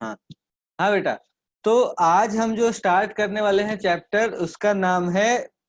हाँ हाँ बेटा, तो आज हम जो स्टार्ट करने वाले हैं चैप्टर, उसका नाम है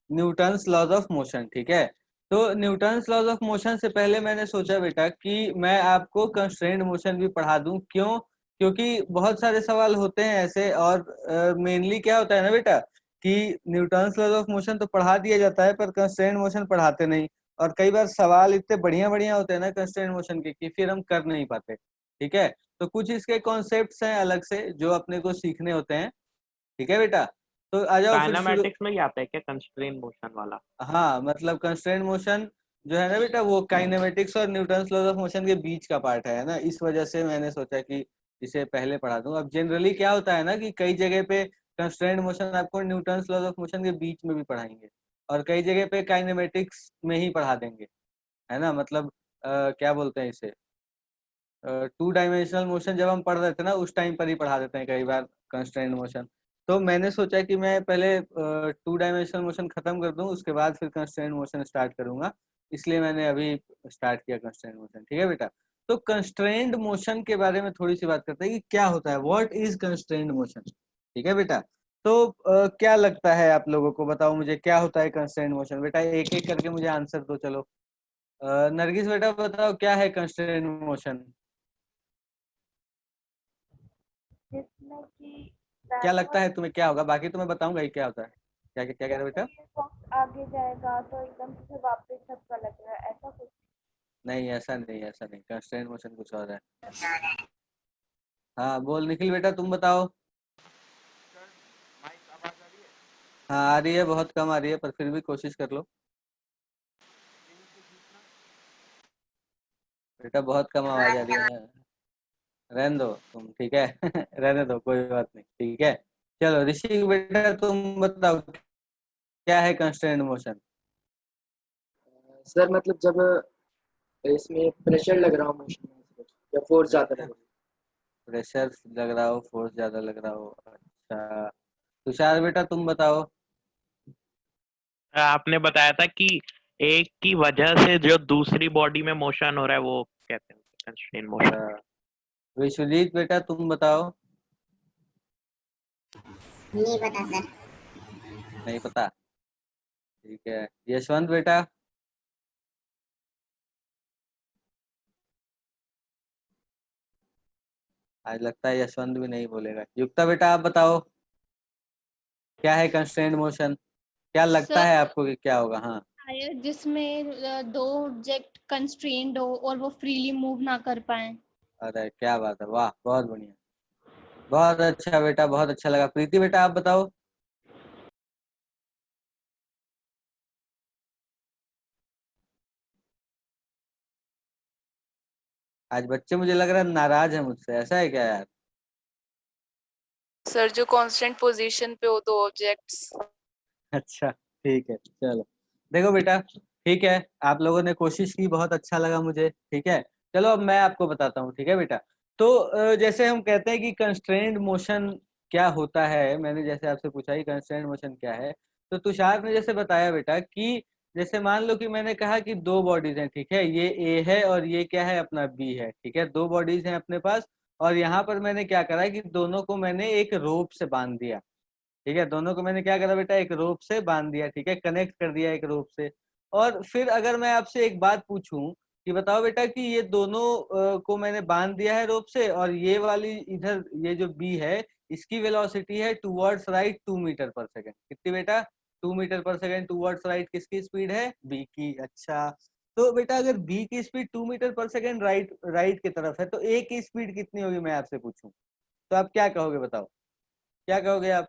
न्यूटन्स लॉज ऑफ मोशन। ठीक है, तो न्यूटन्स लॉज ऑफ मोशन से पहले मैंने सोचा बेटा कि मैं आपको कंस्ट्रेंट मोशन भी पढ़ा दूं। क्यों? क्योंकि बहुत सारे सवाल होते हैं ऐसे, और मेनली क्या होता है ना बेटा कि न्यूटन्स लॉज ऑफ मोशन तो पढ़ा दिया जाता है पर कंस्ट्रेंट मोशन पढ़ाते नहीं। और कई बार सवाल इतने बढ़िया बढ़िया होते हैं ना कंस्ट्रेंट मोशन के कि फिर हम कर नहीं पाते। ठीक है, तो कुछ इसके कॉन्सेप्ट्स हैं अलग से जो अपने को सीखने होते हैं। ठीक है बेटा, तो आ जाओ फिर शुरू। काइनेमैटिक्स में ही आता है क्या कंस्ट्रेन मोशन वाला? हाँ, मतलब कंस्ट्रेंट मोशन जो है ना बेटा, वो काइनेमेटिक्स और न्यूटन्स लॉज ऑफ मोशन के बीच का पार्ट है ना, इस वजह से मैंने सोचा कि इसे पहले पढ़ा दूं। अब जनरली क्या होता है ना कि कई जगह पे कंस्ट्रेंट मोशन आपको न्यूटन्स लॉज ऑफ मोशन के बीच में भी पढ़ाएंगे, और कई जगह पे काइनेमेटिक्स में ही पढ़ा देंगे, है ना। मतलब क्या बोलते हैं इसे, टू डायमेंशनल मोशन जब हम पढ़ रहे थे ना उस टाइम पर ही पढ़ा देते हैं कई बार कंस्ट्रेंट मोशन। तो मैंने सोचा कि मैं पहले टू डायमेंशनल मोशन खत्म कर दूं, उसके बाद फिर कंस्ट्रेंट मोशन स्टार्ट करूंगा। इसलिए मैंने अभी स्टार्ट किया कंस्ट्रेंट मोशन। ठीक है बेटा, तो कंस्ट्रेंट मोशन के बारे में थोड़ी सी बात करते हैं कि क्या होता है, व्हाट इज कंस्ट्रेंट मोशन। ठीक है बेटा, तो क्या लगता है आप लोगों को, बताओ मुझे क्या होता है कंस्ट्रेंट मोशन। बेटा एक एक करके मुझे आंसर दो, चलो। नरगिस बेटा बताओ क्या है कंस्ट्रेंट मोशन। जिसमें कि क्या लगता है बैकवर्ड तुम्हें क्या होगा, बाकी तो मैं बताऊंगा ही क्या होता है। क्या क्या क्या कह रहे हो जैसे बेटा? ये बॉक्स आगे जाएगा तो एकदम से वापस धक्का लग रहा है, ऐसा कुछ। नहीं ऐसा नहीं, ऐसा नहीं, कंस्ट्रेंट मोशन कुछ और है। हाँ बोल निखिल बेटा, तुम बताओ। हाँ आ रही है, बहुत कम आ रही है, पर फिर भी कोशिश कर लो बेटा, बहुत कम आवाज आ रही है। रहने दो तुम, ठीक है रहने दो, कोई बात नहीं, ठीक है। चलो ऋषि बेटा तुम बताओ क्या है कंस्ट्रेंट मोशन। सर मतलब जब इसमें प्रेशर लग रहा हो मशीन में या फोर्स ज़्यादा लग रहा हो। प्रेशर लग रहा हो, फोर्स ज्यादा लग रहा हो, अच्छा। तुषार बेटा तुम बताओ। आपने बताया था कि एक की वजह से जो दूसरी बॉडी में मोशन हो रहा है वो कहते हैं कंस्ट्रेन मोशन। अच्छा, विश्वजीत बेटा तुम बताओ। नहीं पता सर। नहीं पता, ठीक है। यशवंत बेटा। आज लगता है यशवंत भी नहीं बोलेगा। युक्ता बेटा आप बताओ क्या है कंस्ट्रेंट मोशन, क्या लगता सर है आपको कि क्या होगा। हाँ टायर जिसमें दो ऑब्जेक्ट कंस्ट्रेंड हो और वो फ्रीली मूव ना कर पाए। अरे क्या बात है, वाह बहुत बढ़िया, बहुत अच्छा बेटा, बहुत अच्छा लगा। प्रीति बेटा आप बताओ। आज बच्चे मुझे लग रहा है नाराज है मुझसे, ऐसा है क्या यार? सर जो कांस्टेंट पोजीशन पे हो दो ऑब्जेक्ट्स। अच्छा ठीक है, चलो देखो बेटा, ठीक है, आप लोगों ने कोशिश की, बहुत अच्छा लगा मुझे। ठीक है, चलो अब मैं आपको बताता हूँ। ठीक है बेटा, तो जैसे हम कहते हैं कि कंस्ट्रेंट मोशन क्या होता है, मैंने जैसे आपसे पूछा कि कंस्ट्रेंट मोशन क्या है, तो तुषार ने जैसे बताया बेटा कि जैसे मान लो कि मैंने कहा कि दो बॉडीज हैं, ठीक है, ये ए है और ये क्या है अपना बी है। ठीक है, दो बॉडीज हैं अपने पास, और यहाँ पर मैंने क्या करा कि दोनों को मैंने एक रोप से बांध दिया। ठीक है, दोनों को मैंने क्या करा बेटा, एक रोप से बांध दिया। ठीक है, कनेक्ट कर दिया एक रोप से। और फिर अगर मैं आपसे एक बात पूछूं कि बताओ बेटा कि ये दोनों को मैंने बांध दिया है रोप से, और ये वाली इधर ये जो बी है इसकी वेलोसिटी है टूवर्ड्स राइट 2 मीटर पर सेकेंड। कितनी बेटा? 2 मीटर पर सेकेंड टूवर्ड्स राइट। किसकी स्पीड है? बी की। अच्छा, तो बेटा अगर बी की स्पीड 2 मीटर पर सेकेंड राइट राइट की तरफ है, तो ए की स्पीड कितनी होगी मैं आपसे पूछूं, तो आप क्या कहोगे, बताओ क्या कहोगे आप?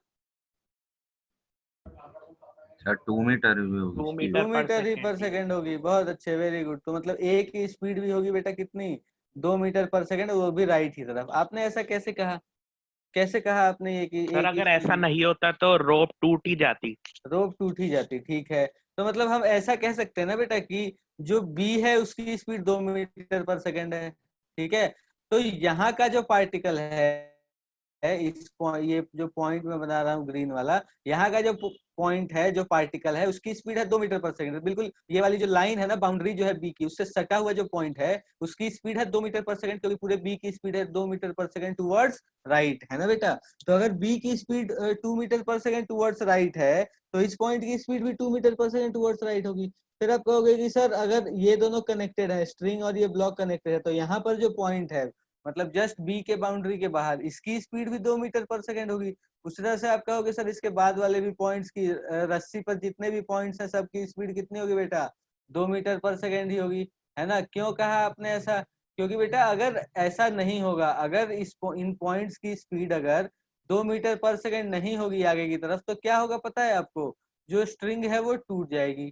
अच्छा 2 मीटर भी होगी 2 स्पीड। टू मीटर पर मीटर ही पर सेकेंड। सेकेंड होगी, बहुत अच्छे, वेरी गुड। तो मतलब ए की स्पीड भी होगी बेटा कितनी? 2 मीटर पर सेकेंड, वो भी राइट की तरफ। आपने ऐसा कैसे कहा, कैसे कहा आपने ये कि ए सर की अगर ऐसा स्पीड? नहीं होता तो रोप टूट ही जाती। रोप टूट ही जाती, ठीक है। तो मतलब हम ऐसा कह सकते हैं ना बेटा कि जो बी है उसकी स्पीड 2 मीटर पर सेकेंड है। ठीक है, तो यहाँ का जो पार्टिकल है ये जो पॉइंट मैं बना रहा हूँ ग्रीन वाला, यहाँ का जो पॉइंट है, जो पार्टिकल है, उसकी स्पीड है 2 मीटर पर सेकंड। बिल्कुल ये वाली जो लाइन है ना, बाउंड्री जो है बी की, उससे सटा हुआ जो पॉइंट है उसकी स्पीड है 2 मीटर पर सेकंड, क्योंकि पूरे बी की स्पीड है 2 मीटर पर सेकंड टूवर्ड्स राइट, है ना बेटा। तो अगर बी की स्पीड 2 मीटर पर सेकंड टूवर्ड्स राइट है, तो इस पॉइंट की स्पीड भी 2 मीटर पर सेकंड टूवर्ड्स राइट होगी। फिर आप कहोगे कि सर अगर ये दोनों कनेक्टेड है, स्ट्रिंग और ये ब्लॉक कनेक्टेड है, तो यहाँ पर जो पॉइंट है मतलब जस्ट बी के बाउंड्री के बाहर, इसकी स्पीड भी 2 मीटर पर सेकंड होगी। उस तरह से आप कहोगे सर इसके बाद वाले भी पॉइंट्स की, रस्सी पर जितने भी पॉइंट्स हैं सबकी स्पीड कितनी होगी बेटा, 2 मीटर पर सेकंड ही होगी, है ना। क्यों कहा आपने ऐसा? क्योंकि बेटा अगर ऐसा नहीं होगा, अगर इन पॉइंट्स की स्पीड अगर 2 मीटर पर सेकंड नहीं होगी आगे की तरफ, तो क्या होगा पता है आपको? जो स्ट्रिंग है वो टूट जाएगी,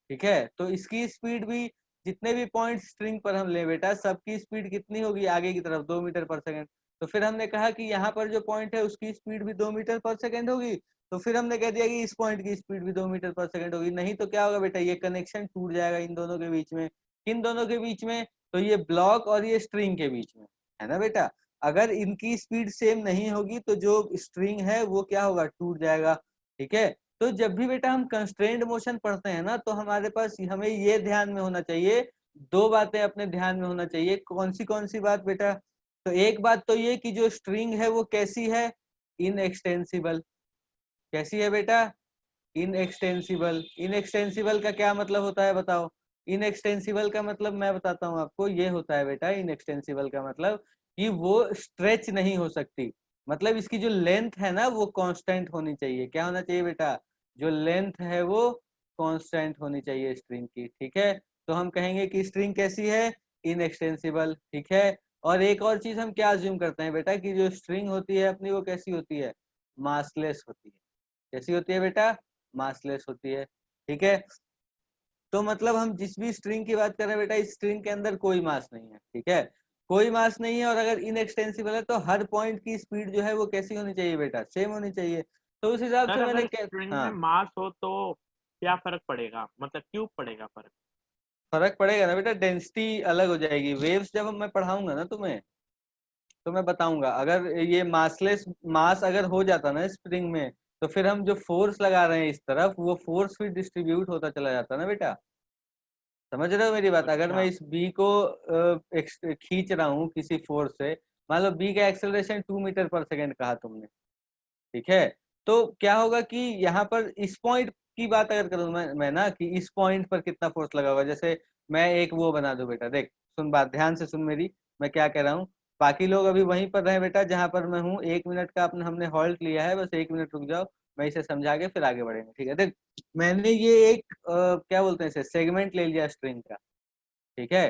ठीक है। तो इसकी स्पीड भी, जितने भी पॉइंट स्ट्रिंग पर हम ले बेटा, सबकी स्पीड कितनी होगी आगे की तरफ, 2 मीटर पर सेकंड। तो फिर हमने कहा कि यहाँ पर जो पॉइंट है उसकी स्पीड भी 2 मीटर पर सेकंड होगी, तो फिर हमने कह दिया कि इस पॉइंट की स्पीड भी 2 मीटर पर सेकंड होगी। नहीं तो क्या होगा बेटा, ये कनेक्शन टूट जाएगा इन दोनों के बीच में। किन दोनों के बीच में? तो ये ब्लॉक और ये स्ट्रिंग के बीच में, है ना बेटा। अगर इनकी स्पीड सेम नहीं होगी तो जो स्ट्रिंग है वो क्या होगा, टूट जाएगा, ठीक है। तो जब भी बेटा हम कंस्ट्रेंड मोशन पढ़ते हैं ना, तो हमारे पास हमें ये ध्यान में होना चाहिए, 2 बातें अपने ध्यान में होना चाहिए। कौन सी बात बेटा? तो एक बात तो ये कि जो स्ट्रिंग है वो कैसी है, इनएक्सटेंसिबल। कैसी है बेटा? इनएक्सटेंसिबल। इनएक्सटेंसिबल का क्या मतलब होता है बताओ? इनएक्सटेंसिबल का मतलब मैं बताता हूँ आपको, ये होता है बेटा इनएक्सटेंसिबल का मतलब कि वो स्ट्रेच नहीं हो सकती। मतलब इसकी जो लेंथ है ना वो कांस्टेंट होनी चाहिए। क्या होना चाहिए बेटा? जो लेंथ है वो कांस्टेंट होनी चाहिए स्ट्रिंग की, ठीक है। तो हम कहेंगे कि स्ट्रिंग कैसी है, इनएक्सटेंसिबल, ठीक है। और एक और चीज हम क्या अज्यूम करते हैं बेटा, कि जो स्ट्रिंग होती है अपनी वो कैसी होती है, मासलेस होती है। कैसी होती है बेटा? मासलेस होती है, ठीक है। तो मतलब हम जिस भी स्ट्रिंग की बात कर रहे हैं बेटा, इस स्ट्रिंग के अंदर कोई मास नहीं है, ठीक है, कोई मास नहीं है। और अगर इनएक्सटेंसिबल है तो हर पॉइंट की स्पीड जो है वो कैसी होनी चाहिए बेटा, सेम होनी चाहिए। तो उस हिसाब सर से मैंने अगर स्ट्रिंग में हाँ, मास हो तो क्या फर्क पड़ेगा, मतलब क्यों पड़ेगा फर्क? फर्क पड़ेगा ना बेटा, डेंसिटी अलग हो जाएगी। वेव्स जब मैं पढ़ाऊंगा ना तुम्हें तो मैं बताऊंगा। अगर ये मासलेस मास अगर हो जाता ना स्प्रिंग में, तो फिर हम जो फोर्स लगा रहे हैं इस तरफ, वो फोर्स फिर डिस्ट्रीब्यूट होता चला जाता ना बेटा। समझ रहे हो मेरी बात? अगर मैं अच्छा। इस बी को खींच रहा हूँ किसी फोर्स से, मान लो बी का एक्सेलरेशन 2 मीटर पर सेकंड कहा तुमने, ठीक है। तो क्या होगा कि यहाँ पर इस पॉइंट की बात अगर करूँ मैं ना, कि इस पॉइंट पर कितना फोर्स लगा होगा। जैसे मैं एक वो बना दूं बेटा, देख सुन, बात ध्यान से सुन मेरी, मैं क्या कह रहा हूँ। बाकी लोग अभी वहीं पर रहे बेटा जहां पर मैं हूँ। 1 मिनट का अपने हमने हॉल्ट लिया है, बस 1 मिनट रुक जाओ, मैं इसे समझा के फिर आगे बढ़ेंगे, ठीक है। देख मैंने ये एक क्या बोलते हैं इसे, सेगमेंट ले लिया स्ट्रिंग का, ठीक है।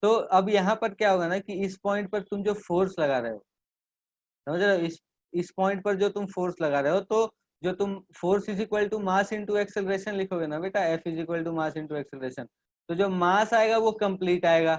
तो अब यहाँ पर क्या होगा ना, कि इस पॉइंट पर तुम जो फोर्स लगा रहे हो, समझ रहे हो, इस पॉइंट पर जो तुम फोर्स लगा रहे हो, तो जो तुम force is equal to mass into acceleration लिखोगे ना बेटा, F is equal to mass into acceleration, तो जो मास आएगा वो कंप्लीट आएगा,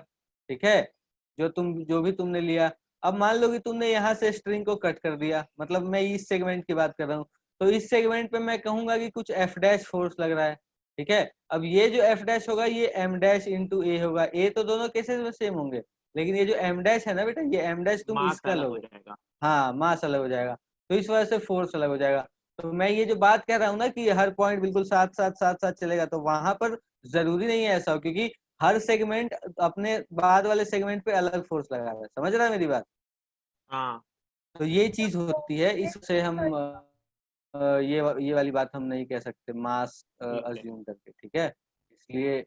ठीक है, जो भी तुमने लिया। अब मान लो कि तुमने यहाँ से स्ट्रिंग को कट कर दिया, मतलब मैं इस सेगमेंट की बात कर रहा हूँ, तो इस सेगमेंट पे मैं कहूंगा कि कुछ एफ डैश फोर्स लग रहा है, ठीक है। अब ये जो एफ डैश होगा ये एम डैश इंटू ए होगा। ए तो दोनों केसेस में सेम होंगे, लेकिन ये जो एम डैश है ना बेटा, ये एम डैश तुम मास इसका अलग हो लोगे, जाएगा। हाँ मास अलग हो जाएगा, तो इस वजह से फोर्स अलग हो जाएगा। तो मैं ये जो बात कह रहा हूँ ना कि हर पॉइंट बिल्कुल साथ साथ चलेगा, तो वहां पर जरूरी नहीं है ऐसा हो, क्योंकि हर सेगमेंट अपने बाद वाले सेगमेंट पे अलग फोर्स लगा रहा है। समझ रहा है मेरी बात? हाँ। तो ये चीज होती है, इससे हम ये वाली बात हम नहीं कह सकते मास ठीक है। अज्यूम करके, ठीक है। इसलिए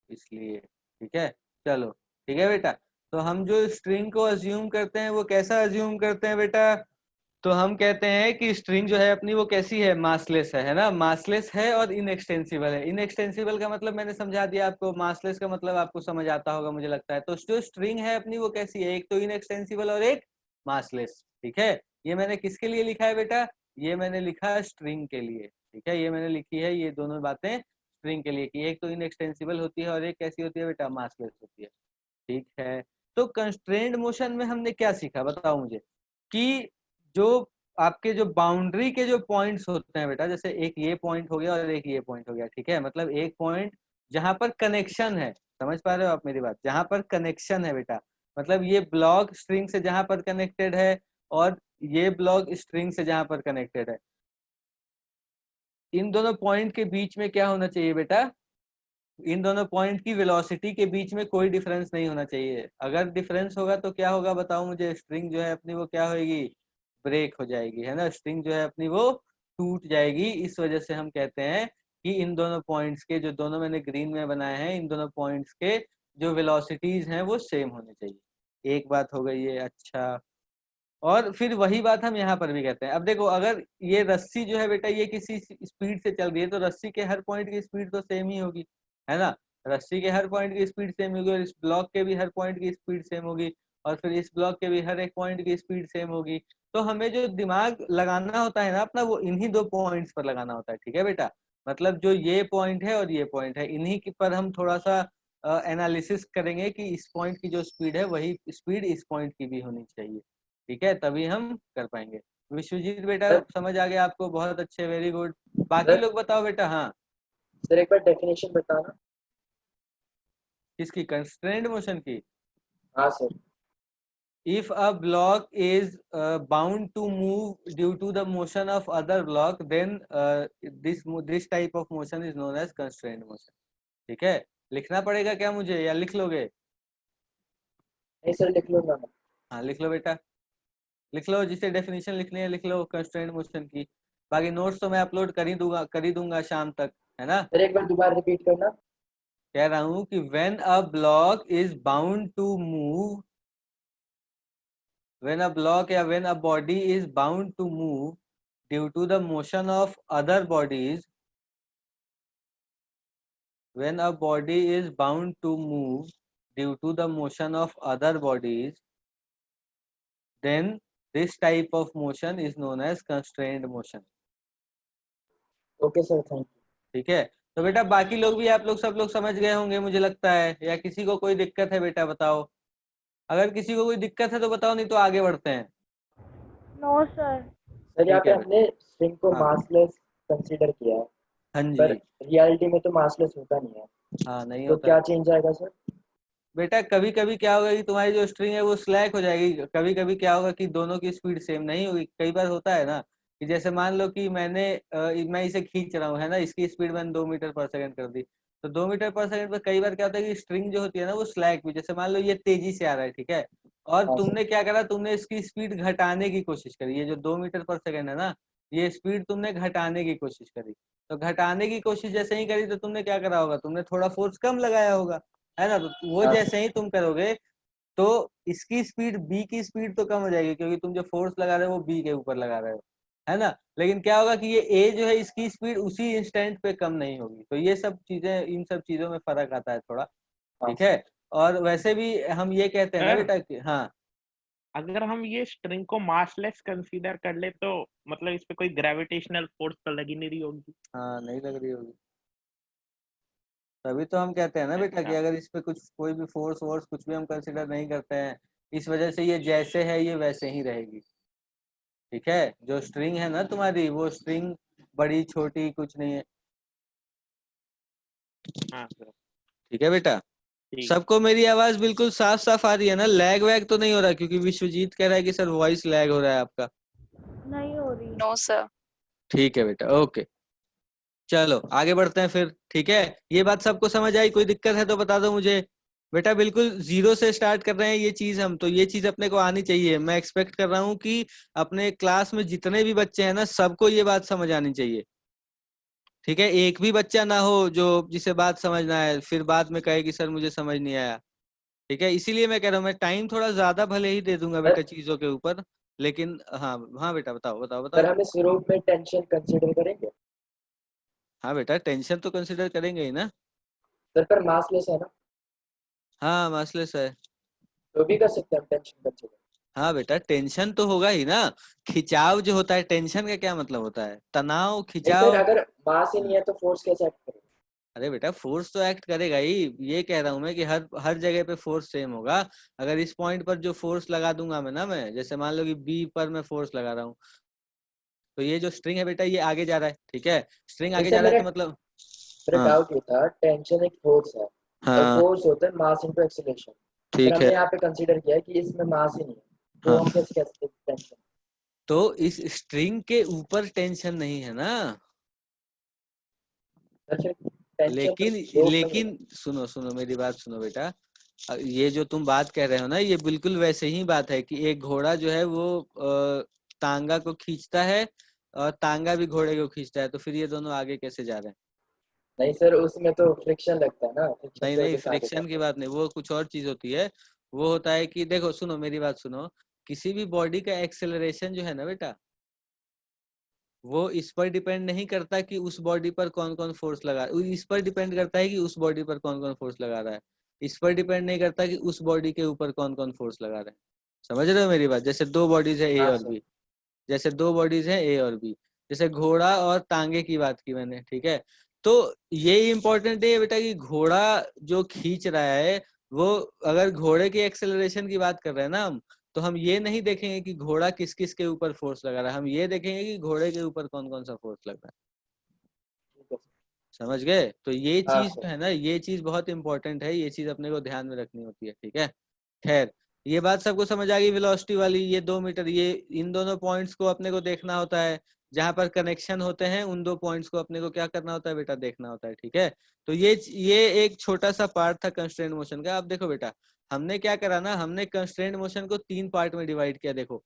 इसलिए ठीक है, चलो ठीक है बेटा। तो हम जो स्ट्रिंग को अज्यूम करते हैं वो कैसा अज्यूम करते हैं बेटा? तो हम कहते हैं कि स्ट्रिंग जो है अपनी वो कैसी है, मासलेस है ना, मासलेस है और इनएक्सटेंसिबल है। इनएक्सटेंसिबल का मतलब मैंने समझा दिया आपको, मासलेस का मतलब आपको समझ आता होगा मुझे लगता है। तो जो स्ट्रिंग है अपनी वो कैसी है, एक तो इनएक्सटेंसिबल और एक मासलेस, ठीक है। ये मैंने किसके लिए लिखा है बेटा? ये मैंने लिखा स्ट्रिंग के लिए, ठीक है। ये मैंने लिखी है ये दोनों बातें स्ट्रिंग के लिए, कि एक तो इनएक्सटेंसिबल होती है और एक कैसी होती है बेटा, मासलेस होती है, ठीक है। तो कंस्ट्रेंड मोशन में हमने क्या सीखा बताओ मुझे, कि जो आपके जो बाउंड्री के जो पॉइंट्स होते हैं बेटा, जैसे एक ये पॉइंट हो गया और एक ये पॉइंट हो गया, ठीक है। मतलब एक पॉइंट जहां पर कनेक्शन है, समझ पा रहे हो आप मेरी बात, जहां पर कनेक्शन है बेटा, मतलब ये ब्लॉक स्ट्रिंग से जहां पर कनेक्टेड है, और ये ब्लॉक स्ट्रिंग से जहां पर कनेक्टेड है, इन दोनों पॉइंट के बीच में क्या होना चाहिए बेटा? इन दोनों पॉइंट की वेलोसिटी के बीच में कोई डिफरेंस नहीं होना चाहिए। अगर डिफरेंस होगा तो क्या होगा बताओ मुझे? स्ट्रिंग जो है अपनी वो क्या होगी? ब्रेक हो जाएगी, है ना? स्ट्रिंग जो है अपनी वो टूट जाएगी। इस वजह से हम कहते हैं कि इन दोनों पॉइंट्स के, जो दोनों मैंने ग्रीन में बनाए हैं, इन दोनों पॉइंट्स के जो वेलोसिटीज हैं वो सेम होनी चाहिए। एक बात हो गई ये। अच्छा, और फिर वही बात हम यहाँ पर भी कहते हैं। अब देखो, अगर ये रस्सी जो है बेटा ये किसी स्पीड से चल रही है तो रस्सी के हर पॉइंट की स्पीड तो सेम ही होगी, है ना? रस्सी के हर पॉइंट की स्पीड सेम होगी, और इस ब्लॉक के भी हर पॉइंट की स्पीड सेम होगी, और फिर इस ब्लॉक के भी हर एक पॉइंट की स्पीड सेम होगी। तो हमें जो दिमाग लगाना होता है ना अपना, वो इन्हीं दो पॉइंट्स पर लगाना होता है, ठीक है बेटा? मतलब जो ये पॉइंट है और ये पॉइंट है, इन्हीं के पर हम थोड़ा सा एनालिसिस करेंगे कि इस पॉइंट की जो स्पीड है वही स्पीड इस पॉइंट की भी होनी चाहिए, ठीक है? तभी हम कर पाएंगे। विश्वजीत बेटा सर समझ आ गया आपको? बहुत अच्छे, वेरी गुड। बाकी सर लोग बताओ बेटा। हाँ, सर एक बार डेफिनेशन बताना। किसकी? कंस्ट्रेंट मोशन की? हाँ sir. If a block is bound to move due to the motion of other block, then this type of motion is known as constrained motion, ठीक है? लिखना पड़ेगा क्या मुझे, या लिख लोगे? नहीं सर, लिख लूंगा मैं। हाँ लिख लो बेटा, लिख लो। जिसे डेफिनेशन लिखनी है लिख लो कंस्ट्रेंट मोशन की। बाकी नोट्स तो मैं अपलोड कर ही दूंगा शाम तक, है ना? सर एक बार दोबारा रिपीट करना। कह रहा हूँ कि when a block is bound to move, when a block या when a body is bound to move due to the motion of other bodies, when a body is bound to move due to the motion of other bodies, then this type of motion is known as constrained motion, okay sir, thank you. ठीक है? तो बेटा बाकी लोग भी, आप लोग सब लोग समझ गए होंगे मुझे लगता है, या किसी को कोई दिक्कत है बेटा बताओ? अगर किसी को कोई दिक्कत है तो बताओ, नहीं तो आगे बढ़ते हैं। No sir. सर यहाँ ठीक पे है हमने स्ट्रिंग को हाँ मासलेस कंसीडर किया है, हाँ पर जी, रियलिटी में तो मासलेस होता नहीं है, हाँ नहीं तो होता क्या है चेंज आएगा सर? बेटा। कभी कभी क्या होगा कि तुम्हारी जो स्ट्रिंग है वो स्लैक हो जाएगी। कभी कभी क्या होगा कि दोनों की स्पीड सेम नहीं होगी। कई बार होता है ना कि जैसे मान लो कि मैं इसे खींच रहा हूँ, है ना? इसकी स्पीड मैंने 2 मीटर पर सेकंड कर दी, तो 2 मीटर पर सेकंड पर कई बार क्या होता है कि स्ट्रिंग जो होती है ना वो स्लैक भी, जैसे मान लो ये तेजी से आ रहा है, ठीक है? और हाँ सर। तुमने क्या करा, तुमने इसकी स्पीड घटाने की कोशिश करी। ये जो 2 मीटर पर सेकंड है ना, ये स्पीड तुमने घटाने की कोशिश करी। तो घटाने की कोशिश जैसे ही करी तो तुमने क्या करा होगा? तुमने थोड़ा फोर्स कम लगाया होगा, है ना? तो वो हाँ जैसे ही तुम करोगे तो इसकी स्पीड, बी की स्पीड तो कम हो जाएगी, क्योंकि तुम जो फोर्स लगा रहे हो वो बी के ऊपर लगा रहे हो, है ना? लेकिन क्या होगा कि ये ए जो है इसकी स्पीड उसी इंस्टेंट पे कम नहीं होगी। तो ये सब चीजें, इन सब चीजों में फर्क आता है थोड़ा, हाँ ठीक सर। है? और वैसे भी हम ये कहते हैं ना सर बेटा कि हाँ, अगर हम ये स्ट्रिंग को मासलेस कंसीडर कर ले तो मतलब इस पे कोई ग्रेविटेशनल फोर्स तो लगी नहीं रही होगी। हाँ नहीं लग रही होगी। तभी तो हम कहते हैं ना बेटा कि अच्छा अगर इस पे कुछ कोई भी फोर्स वोर्स कुछ भी हम कंसिडर नहीं करते हैं, इस वजह से ये जैसे है ये वैसे ही रहेगी, ठीक है? जो स्ट्रिंग है ना तुम्हारी, वो स्ट्रिंग बड़ी छोटी कुछ नहीं है, हाँ सर ठीक है बेटा? ठीक। सबको मेरी आवाज बिल्कुल साफ साफ आ रही है ना? लैग वैग तो नहीं हो रहा? क्योंकि विश्वजीत कह रहा है कि सर वॉइस लैग हो रहा है आपका। नहीं हो रही। No, sir. ठीक है बेटा, ओके। चलो आगे बढ़ते हैं फिर, ठीक है? ये बात सबको समझ आई? कोई दिक्कत है तो बता दो मुझे बेटा। बिल्कुल जीरो से स्टार्ट कर रहे हैं ये चीज हम, तो ये चीज अपने को आनी चाहिए। मैं एक्सपेक्ट कर रहा हूँ कि अपने क्लास में जितने भी बच्चे हैं ना, सबको ये बात समझ आनी चाहिए, ठीक है? एक भी बच्चा ना हो जो जिसे बात समझ ना आए, फिर बाद में कहे कि सर मुझे समझ नहीं आया, ठीक है? इसीलिए मैं कह रहा हूँ, मैं टाइम थोड़ा ज्यादा भले ही दे दूंगा बेटा सर चीजों के ऊपर, लेकिन हाँ हाँ बेटा बताओ बताओ सर बताओ। हम इस रूप में टेंशन कंसीडर करेंगे? हाँ बेटा टेंशन तो कंसिडर करेंगे ही ना। सर पर मासलेस है ना, हाँ मसलेस है। तो भी कर सकते हैं हम टेंशन कंसीडर। हाँ बेटा टेंशन तो होगा ही ना। खिंचाव जो होता है, टेंशन का क्या मतलब होता है? तनाव, नहीं सर, खिंचाव। अगर मास ही नहीं है तो फोर्स कैसे एक्ट करेगा? अरे बेटा फोर्स तो एक्ट करेगा ही, ये कह रहा हूँ मैं कि हर हर जगह पे फोर्स सेम होगा। अगर इस पॉइंट पर जो फोर्स लगा दूंगा मैं जैसे मान लो कि बी पर मैं फोर्स लगा रहा हूँ, तो ये जो स्ट्रिंग है बेटा ये आगे जा रहा है, ठीक है? स्ट्रिंग नहीं आगे जा सर, रहा है मेरा तो मतलब मेरा हाँ डाउट ये था, टेंशन एक फोर्स है और हाँ फोर्स होता है मास इनटू एक्सीलरेशन। पर ठीक है हमने यहाँ पे कंसीडर किया है कि इसमें मास ही नहीं है, तो हाँ। हम कैसे कह सकते हैं टेंशन? तो इस स्ट्रिंग के ऊपर टेंशन नहीं है ना, सर फिर टेंशन लेकिन तो rope में लेकिन सुनो सुनो मेरी बात सुनो बेटा, ये जो तुम बात कह रहे हो ना, ये बिल्कुल वैसे ही बात है कि एक घोड़ा जो है वो तांगा को खींचता है और तांगा भी घोड़े को खींचता है, तो फिर ये दोनों आगे कैसे जा रहे हैं? नहीं सर, उसमें तो फ्रिक्शन लगता है ना, फ्रिक्शन नहीं की नहीं, वजह से आगे फ्रिक्शन जाते की हैं। बात नहीं, वो कुछ और चीज होती है। वो होता है कि देखो सुनो मेरी बात सुनो, किसी भी बॉडी का एक्सेलरेशन जो है ना बेटा, वो इस पर डिपेंड नहीं करता कि उस बॉडी पर कौन कौन फोर्स लगा, इस पर डिपेंड करता है कि उस बॉडी पर कौन कौन फोर्स लगा रहा है। इस पर डिपेंड नहीं करता कि उस बॉडी के ऊपर कौन कौन फोर्स लगा रहा है। समझ रहे हो मेरी बात? जैसे दो बॉडीज है ए हाँ और सर। बी, जैसे दो बॉडीज हैं ए और बी, जैसे घोड़ा और टांगे की बात की मैंने, ठीक है? तो ये इम्पोर्टेंट है बेटा कि घोड़ा जो खींच रहा है, वो अगर घोड़े की एक्सेलरेशन की बात कर रहे हैं ना तो हम ये नहीं देखेंगे कि घोड़ा किस किस के ऊपर फोर्स लगा रहा है, हम ये देखेंगे कि घोड़े के ऊपर कौन कौन सा फोर्स लग रहा है। ठीक है सर। समझ गए? तो ये हाँ चीज सर। जो है ना, ये चीज बहुत इंपॉर्टेंट है, ये चीज अपने को ध्यान में रखनी होती है, ठीक है? खैर, ये बात सबको समझ आ गई वेलोसिटी वाली, ये 2 मीटर, ये इन दोनों पॉइंट्स को अपने को देखना होता है, जहां पर कनेक्शन होते हैं उन दो पॉइंट्स को अपने को क्या करना होता है बेटा, देखना होता है, ठीक है? तो ये एक छोटा सा पार्ट था कंस्ट्रेंट मोशन का। अब देखो बेटा, हमने क्या करा ना, हमने कंस्ट्रेंट मोशन को 3 पार्ट में डिवाइड किया। देखो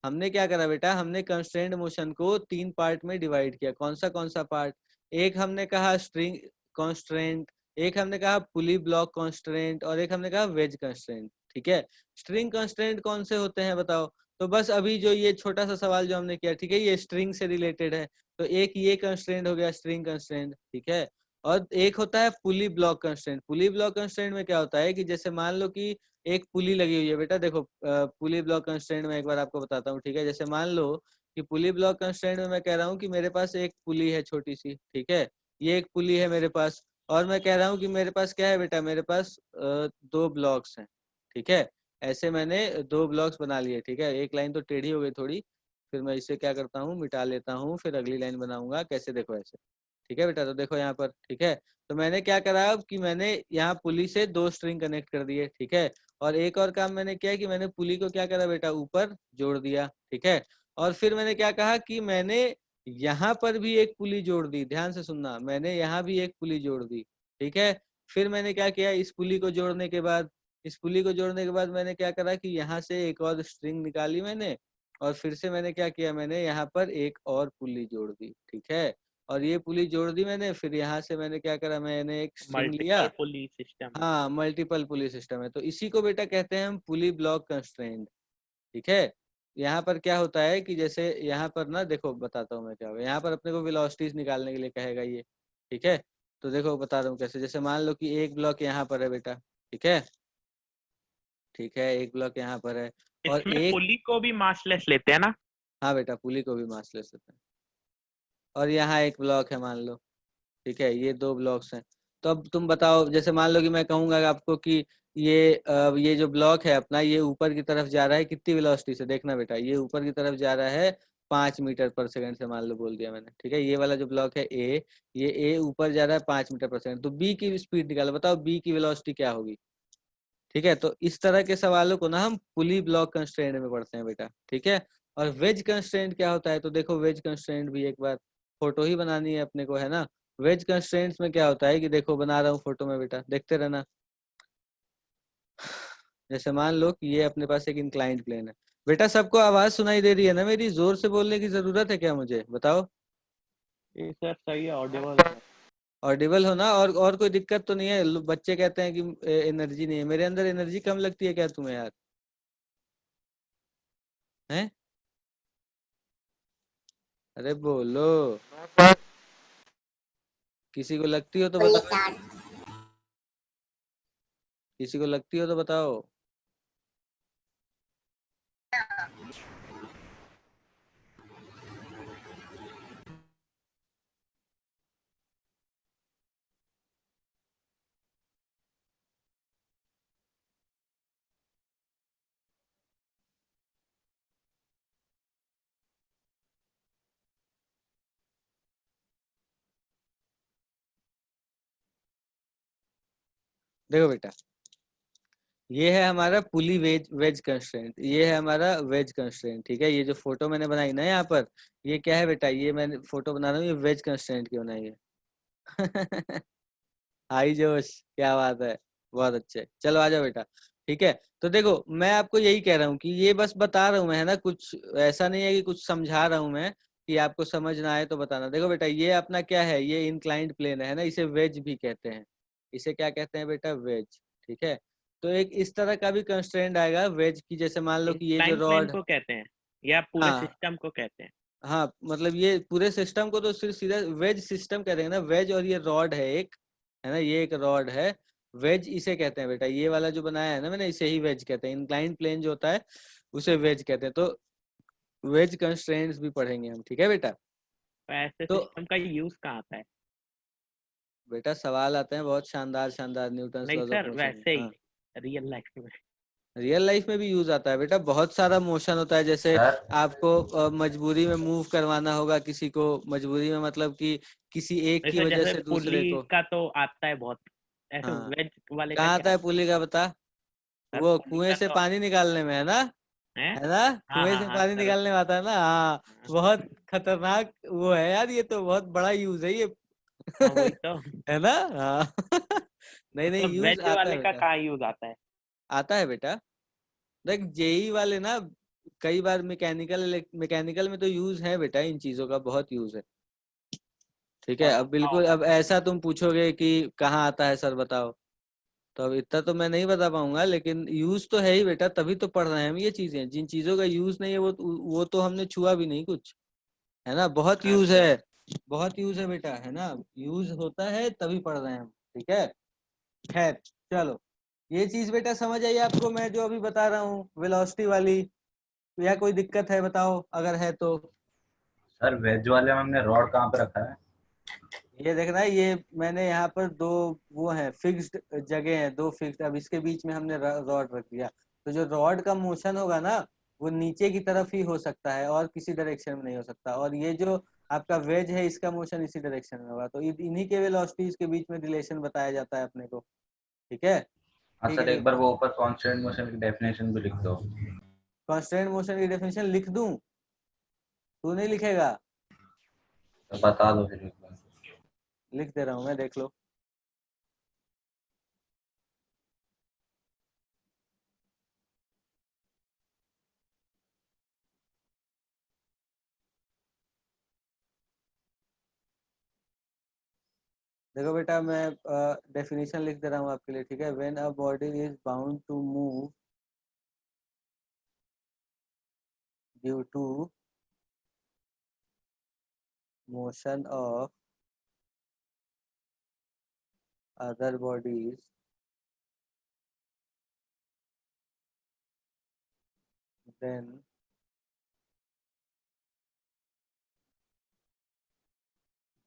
हमने क्या करा बेटा, हमने कंस्ट्रेंट मोशन को 3 पार्ट में डिवाइड किया। कौन सा पार्ट? एक हमने कहा स्ट्रिंग कॉन्स्ट्रेंट, एक हमने कहा पुली ब्लॉक कॉन्स्ट्रेंट, और एक हमने कहा वेज कंस्ट्रेंट, ठीक है? स्ट्रिंग कंस्ट्रेंट कौन से होते हैं बताओ? तो बस अभी जो ये छोटा सा सवाल जो हमने किया, ठीक है, ये स्ट्रिंग से रिलेटेड है, तो एक ये कंस्ट्रेंट हो गया स्ट्रिंग कंस्ट्रेंट, ठीक है? और एक होता है पुली ब्लॉक कंस्ट्रेंट। पुली ब्लॉक कंस्ट्रेंट में क्या होता है कि जैसे मान लो कि एक पुली लगी हुई है बेटा, देखो पुली ब्लॉक कंस्ट्रेंट में एक बार आपको बताता हूँ, ठीक है? जैसे मान लो कि पुली ब्लॉक कंस्ट्रेंट में मैं कह रहा हूँ कि मेरे पास एक पुली है छोटी सी, ठीक है? ये एक पुली है मेरे पास, और मैं कह रहा हूँ कि मेरे पास क्या है बेटा, मेरे पास 2 ब्लॉक्स हैं, ठीक है? ऐसे मैंने 2 ब्लॉक्स बना लिए, ठीक है? एक लाइन तो टेढ़ी हो गई थोड़ी, फिर मैं इसे क्या करता हूँ, मिटा लेता हूँ, फिर अगली लाइन बनाऊंगा। कैसे? देखो ऐसे, ठीक है बेटा? तो देखो यहाँ पर, ठीक है? तो मैंने क्या करा अब कि मैंने यहाँ पुली से 2 स्ट्रिंग कनेक्ट कर दिए, ठीक है? और एक और काम मैंने किया कि मैंने पुली को क्या करा बेटा, ऊपर जोड़ दिया, ठीक है? और फिर मैंने क्या कहा कि मैंने यहाँ पर भी एक पुली जोड़ दी। ध्यान से सुनना, मैंने यहाँ भी एक पुली जोड़ दी, ठीक है? फिर मैंने क्या किया, इस पुली को जोड़ने के बाद, इस पुली को जोड़ने के बाद मैंने क्या करा कि यहाँ से एक और स्ट्रिंग निकाली मैंने, और फिर से मैंने क्या किया, मैंने यहाँ पर एक और पुली जोड़ दी, ठीक है? और ये पुली जोड़ दी मैंने, फिर यहाँ से मैंने क्या करा, मैंने एक स्ट्रिंग लिया। मल्टीपल पुली सिस्टम। हाँ, मल्टीपल पुली सिस्टम है, तो इसी को बेटा कहते हैं हम पुली ब्लॉक कंस्ट्रेंट, ठीक है? यहाँ पर क्या होता है कि जैसे यहाँ पर ना, देखो बताता हूँ मैं क्या होगा, यहाँ पर अपने को वेलोसिटीज निकालने के लिए कहेगा ये, ठीक है? तो देखो बता रहा हूँ कैसे। जैसे मान लो कि एक ब्लॉक यहाँ पर है बेटा, ठीक है? ठीक है, एक ब्लॉक यहाँ पर है, और इसमें एक, पुली को भी मासलेस लेते हैं ना? हाँ बेटा, पुली को भी मास ले सकते हैं, और यहाँ एक ब्लॉक है मान लो, ठीक है? ये 2 ब्लॉक्स हैं। तो अब तुम बताओ, जैसे मान लो कि मैं कहूंगा आपको कि ये जो ब्लॉक है अपना, ये ऊपर की तरफ जा रहा है कितनी वेलोसिटी से, देखना बेटा, ये ऊपर की तरफ जा रहा है 5 मीटर पर सेकंड से, मान लो बोल दिया मैंने, ठीक है? ये वाला जो ब्लॉक है ए, ये ए ऊपर जा रहा है 5 मीटर पर सेकंड, तो बी की स्पीड निकालो, बताओ बी की वेलोसिटी क्या होगी? ठीक है? तो इस तरह के सवालों को ना हम पुली ब्लॉक कंस्ट्रेंट में पढ़ते हैं बेटा, ठीक है? और वेज कंस्ट्रेंट क्या होता है? तो देखो वेज कंस्ट्रेंट भी एक बार फोटो ही बनानी है अपने को, है ना? वेज कंस्ट्रेंट्स में क्या होता है कि देखो बना रहा हूँ फोटो में बेटा, देखते रहना। जैसे मान लो कि ये अपने पास एक इंक्लाइंड प्लेन है बेटा, सबको आवाज सुनाई दे रही है ना मेरी? जोर से बोलने की जरूरत है क्या मुझे, बताओ? ये सर सही है, ऑडिबल है। ऑडिबल हो ना? और कोई दिक्कत तो नहीं है? बच्चे कहते हैं कि एनर्जी नहीं है मेरे अंदर, एनर्जी कम लगती है क्या तुम्हें यार? हैं? अरे बोलो, किसी को लगती हो तो बताओ, किसी को लगती हो तो बताओ। देखो बेटा, ये है हमारा पुली वेज कंस्ट्रेंट, ये है हमारा वेज कंस्ट्रेंट। ठीक है, ये जो फोटो मैंने बनाई ना यहाँ पर, ये क्या है बेटा, ये मैंने फोटो बना रहा हूँ, ये वेज कंस्ट्रेंट की बनाई है। हाई जोश, क्या बात है, बहुत अच्छे। चलो आ जाओ बेटा। ठीक है, तो देखो मैं आपको यही कह रहा हूँ कि ये बस बता रहा हूँ मैं, है ना, कुछ ऐसा नहीं है कि कुछ समझा रहा हूँ मैं कि आपको समझ ना आए तो बताना। देखो बेटा, ये अपना क्या है, ये इंक्लाइंड प्लेन है ना, इसे वेज भी कहते हैं। इसे क्या कहते हैं बेटा, वेज। ठीक है, तो एक इस तरह का भी कंस्ट्रेंट आएगा वेज की, जैसे मान लो कि ये जो इंक्लाइन प्लेन रॉड, को कहते हैं या पूरे हाँ सिस्टम को कहते हैं? हाँ, मतलब ये पूरे सिस्टम को तो सिर्फ सीधा वेज सिस्टम कह देंगे ना, वेज। और ये रॉड है एक, है ना, ये एक रॉड है, वेज इसे कहते हैं बेटा। ये वाला जो बनाया है ना मैंने, इसे ही वेज कहते हैं। इंक्लाइंड प्लेन जो होता है उसे वेज कहते हैं। तो वेज कंस्ट्रेंट्स भी पढ़ेंगे हम। ठीक है बेटा। तो ऐसे तो सिस्टम का यूज कहाँ आता है? बेटा सवाल आते हैं बहुत शानदार शानदार, न्यूटन्स नहीं लॉज ऑफ सर, मोशन। वैसे ही हाँ, रियल लाइफ में। रियल लाइफ में भी यूज आता है बेटा, बहुत सारा मोशन होता है। जैसे सर आपको मजबूरी में मूव करवाना होगा किसी को, मजबूरी में मतलब कि किसी एक की वैसे वजह जैसे से दूसरे पुली को। का तो आता है बहुत, ऐसे हाँ, वेज वाले का कहाँ क्या आता है आता पुली का, बता। है? सर वो पुली कुएं का से तो पानी निकालने में, है ना, है। है ना, हाँ कुएं हाँ से हाँ पानी सर। निकालने में आता है ना। हाँ, हाँ बहुत खतरनाक वो है यार, ये तो बहुत बड़ा यूज है ये। हाँ, वही तो। है ना। हाँ। नहीं नहीं, मतलब यूज वेज आता है वाले का बेटा, कहाँ यूज आता है? आता है बेटा। देख जेई वाले ना, कई बार मैकेनिकल मैकेनिकल में तो यूज है बेटा, इन चीजों का बहुत यूज है। ठीक है, और अब हाँ बिल्कुल, हाँ। अब ऐसा तुम पूछोगे कि कहाँ आता है सर बताओ, तो अब इतना तो मैं नहीं बता पाऊंगा, लेकिन यूज तो है ही बेटा, तभी तो पढ़ रहे हैं हम ये चीजें। जिन चीजों का यूज नहीं है वो तो हमने छुआ भी नहीं कुछ, है ना। बहुत यूज अच्छा। है, बहुत यूज है बेटा, है ना, यूज होता है तभी पढ़ रहे हैं हम। ठीक है, खैर चलो, ये चीज बेटा समझ आई आपको, मैं जो अभी बता रहा हूँ वेलोसिटी वाली, या कोई दिक्कत है बताओ अगर है तो। सर वेज वाले में हमने रॉड कहाँ पे रखा है? ये देखना है, ये मैंने यहाँ पर दो वो है फिक्स्ड जगह है, दो फिक्स्ड, अब इसके बीच में हमने रॉड रख दिया। तो जो रॉड का मोशन होगा ना, वो नीचे की तरफ ही हो सकता है और किसी डायरेक्शन में नहीं हो सकता। और ये जो आपका वेज है, इसका मोशन इसी डायरेक्शन में होगा। तो इन्हीं के वेलोसिटीज के बीच में रिलेशन बताया जाता है अपने को। ठीक है, हाँ ठीक है। सर, एक बार वो ऊपर कांस्टेंट मोशन की डेफिनेशन भी लिख दो। कांस्टेंट मोशन की डेफिनेशन लिख दूं, तू नहीं लिखेगा? तो बता दो फिर एक बार। लिख दे रहा हूँ मैं, देख लो। देखो बेटा, मैं डेफिनेशन लिख दे रहा हूँ आपके लिए। ठीक है, when a body is bound to move due to motion of other bodies, then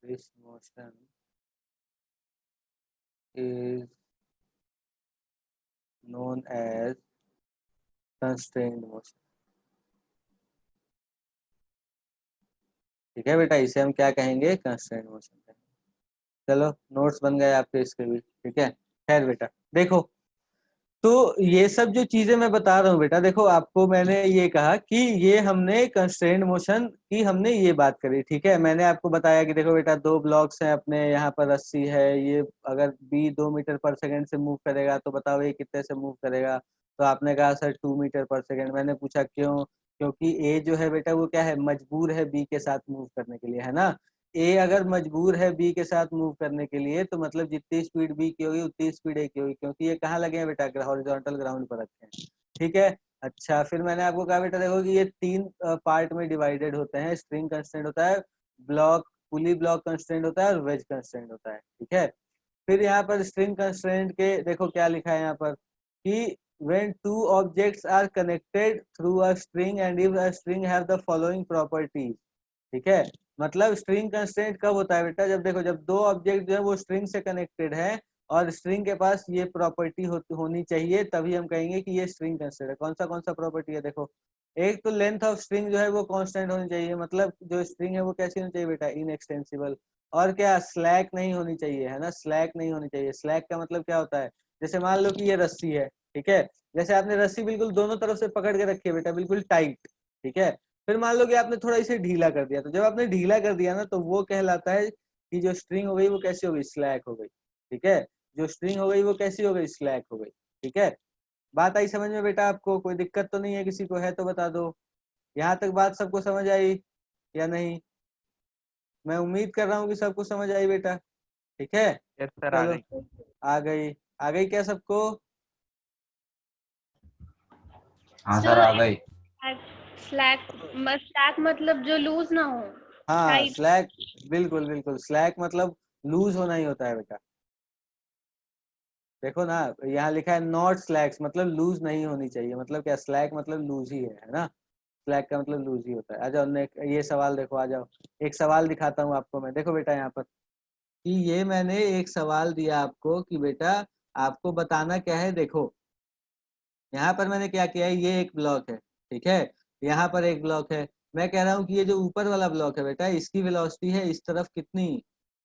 this motion is known as constrained motion। ठीक है बेटा, इसे हम क्या कहेंगे, कंस्ट्रेंट मोशन कहेंगे। चलो, नोट्स बन गए आपके इसके भी। ठीक है, खैर बेटा देखो, तो ये सब जो चीजें मैं बता रहा हूँ बेटा, देखो आपको मैंने ये कहा कि ये हमने कंस्ट्रेंट मोशन की हमने ये बात करी। ठीक है, मैंने आपको बताया कि देखो बेटा, दो ब्लॉक्स हैं अपने, यहाँ पर रस्सी है, ये अगर बी 2 मीटर पर सेकेंड से मूव करेगा तो बताओ ये कितने से मूव करेगा। तो आपने कहा सर 2 मीटर पर सेकेंड। मैंने पूछा क्यों, क्योंकि ए जो है बेटा वो क्या है, मजबूर है बी के साथ मूव करने के लिए, है ना। ए अगर मजबूर है बी के साथ मूव करने के लिए, तो मतलब जितनी स्पीड बी की होगी उतनी स्पीड ए की होगी, क्योंकि ये कहाँ लगे हैं बेटा, हॉरिजॉन्टल ग्राउंड पर रखे हैं। ठीक है, अच्छा, फिर मैंने आपको कहा बेटा देखो कि ये तीन पार्ट में डिवाइडेड होते हैं। स्ट्रिंग कंस्ट्रेंट होता है, ब्लॉक पुली ब्लॉक कंस्ट्रेंट होता है, और वेज कंस्ट्रेंट होता है। ठीक है, फिर यहाँ पर स्ट्रिंग कंस्ट्रेंट के देखो क्या लिखा है यहाँ पर कि when two objects are connected through a string and if a string have the following properties। ठीक है, मतलब स्ट्रिंग कंस्ट्रेंट कब होता है बेटा, जब देखो, जब दो ऑब्जेक्ट जो है वो स्ट्रिंग से कनेक्टेड है और स्ट्रिंग के पास ये प्रॉपर्टी होनी चाहिए, तभी हम कहेंगे कि ये स्ट्रिंग कंस्ट्रेंट है। कौन सा प्रॉपर्टी है, देखो, एक तो लेंथ ऑफ स्ट्रिंग जो है वो कांस्टेंट होनी चाहिए, मतलब जो स्ट्रिंग है वो कैसी होनी चाहिए बेटा, इनएक्सटेंसिबल। और क्या, स्लैक नहीं होनी चाहिए, है ना, स्लैक नहीं होनी चाहिए। स्लैक का मतलब क्या होता है, जैसे मान लो कि ये रस्सी है, ठीक है। जैसे आपने रस्सी बिल्कुल दोनों तरफ से पकड़ के रखी है बेटा, बिल्कुल टाइट, ठीक है। फिर मान लो कि आपने थोड़ा इसे ढीला कर दिया, तो जब आपने ढीला कर दिया ना, तो वो कहलाता है कि जो स्ट्रिंग हो गई वो कैसी हो गई, स्लैक हो गई, ठीक है। जो स्ट्रिंग हो गई वो कैसी हो गई, स्लैक हो गई, ठीक है। बात आई समझ में बेटा? आपको कोई दिक्कत तो नहीं है? किसी को है तो बता दो। यहाँ तक बात सबको समझ आई या नहीं? मैं उम्मीद कर रहा हूँ कि सबको समझ आई बेटा, ठीक है। यस सर, आ चलो, गई। आ गई, आ गई क्या सबको? हाँ सर, आ गई। स्लैक स्लैक मतलब जो लूज ना हो, हाँ, टाइट। स्लैक, बिल्कुल बिल्कुल, स्लैक मतलब लूज होना ही होता है बेटा। देखो ना, यहाँ लिखा है नॉट स्लैक्स, मतलब लूज नहीं होनी चाहिए। मतलब क्या, स्लैक मतलब लूज ही है ना। स्लैक का मतलब लूज ही होता है। आ जाओ, ये सवाल देखो, आ जाओ। एक सवाल दिखाता हूँ आपको मैं, देखो बेटा यहाँ पर कि ये मैंने एक सवाल दिया आपको कि बेटा आपको बताना क्या है। देखो यहाँ पर मैंने क्या किया है, ये एक ब्लॉक है, ठीक है। यहाँ पर एक ब्लॉक है। मैं कह रहा हूँ कि ये जो ऊपर वाला ब्लॉक है बेटा, इसकी वेलोसिटी है इस तरफ कितनी,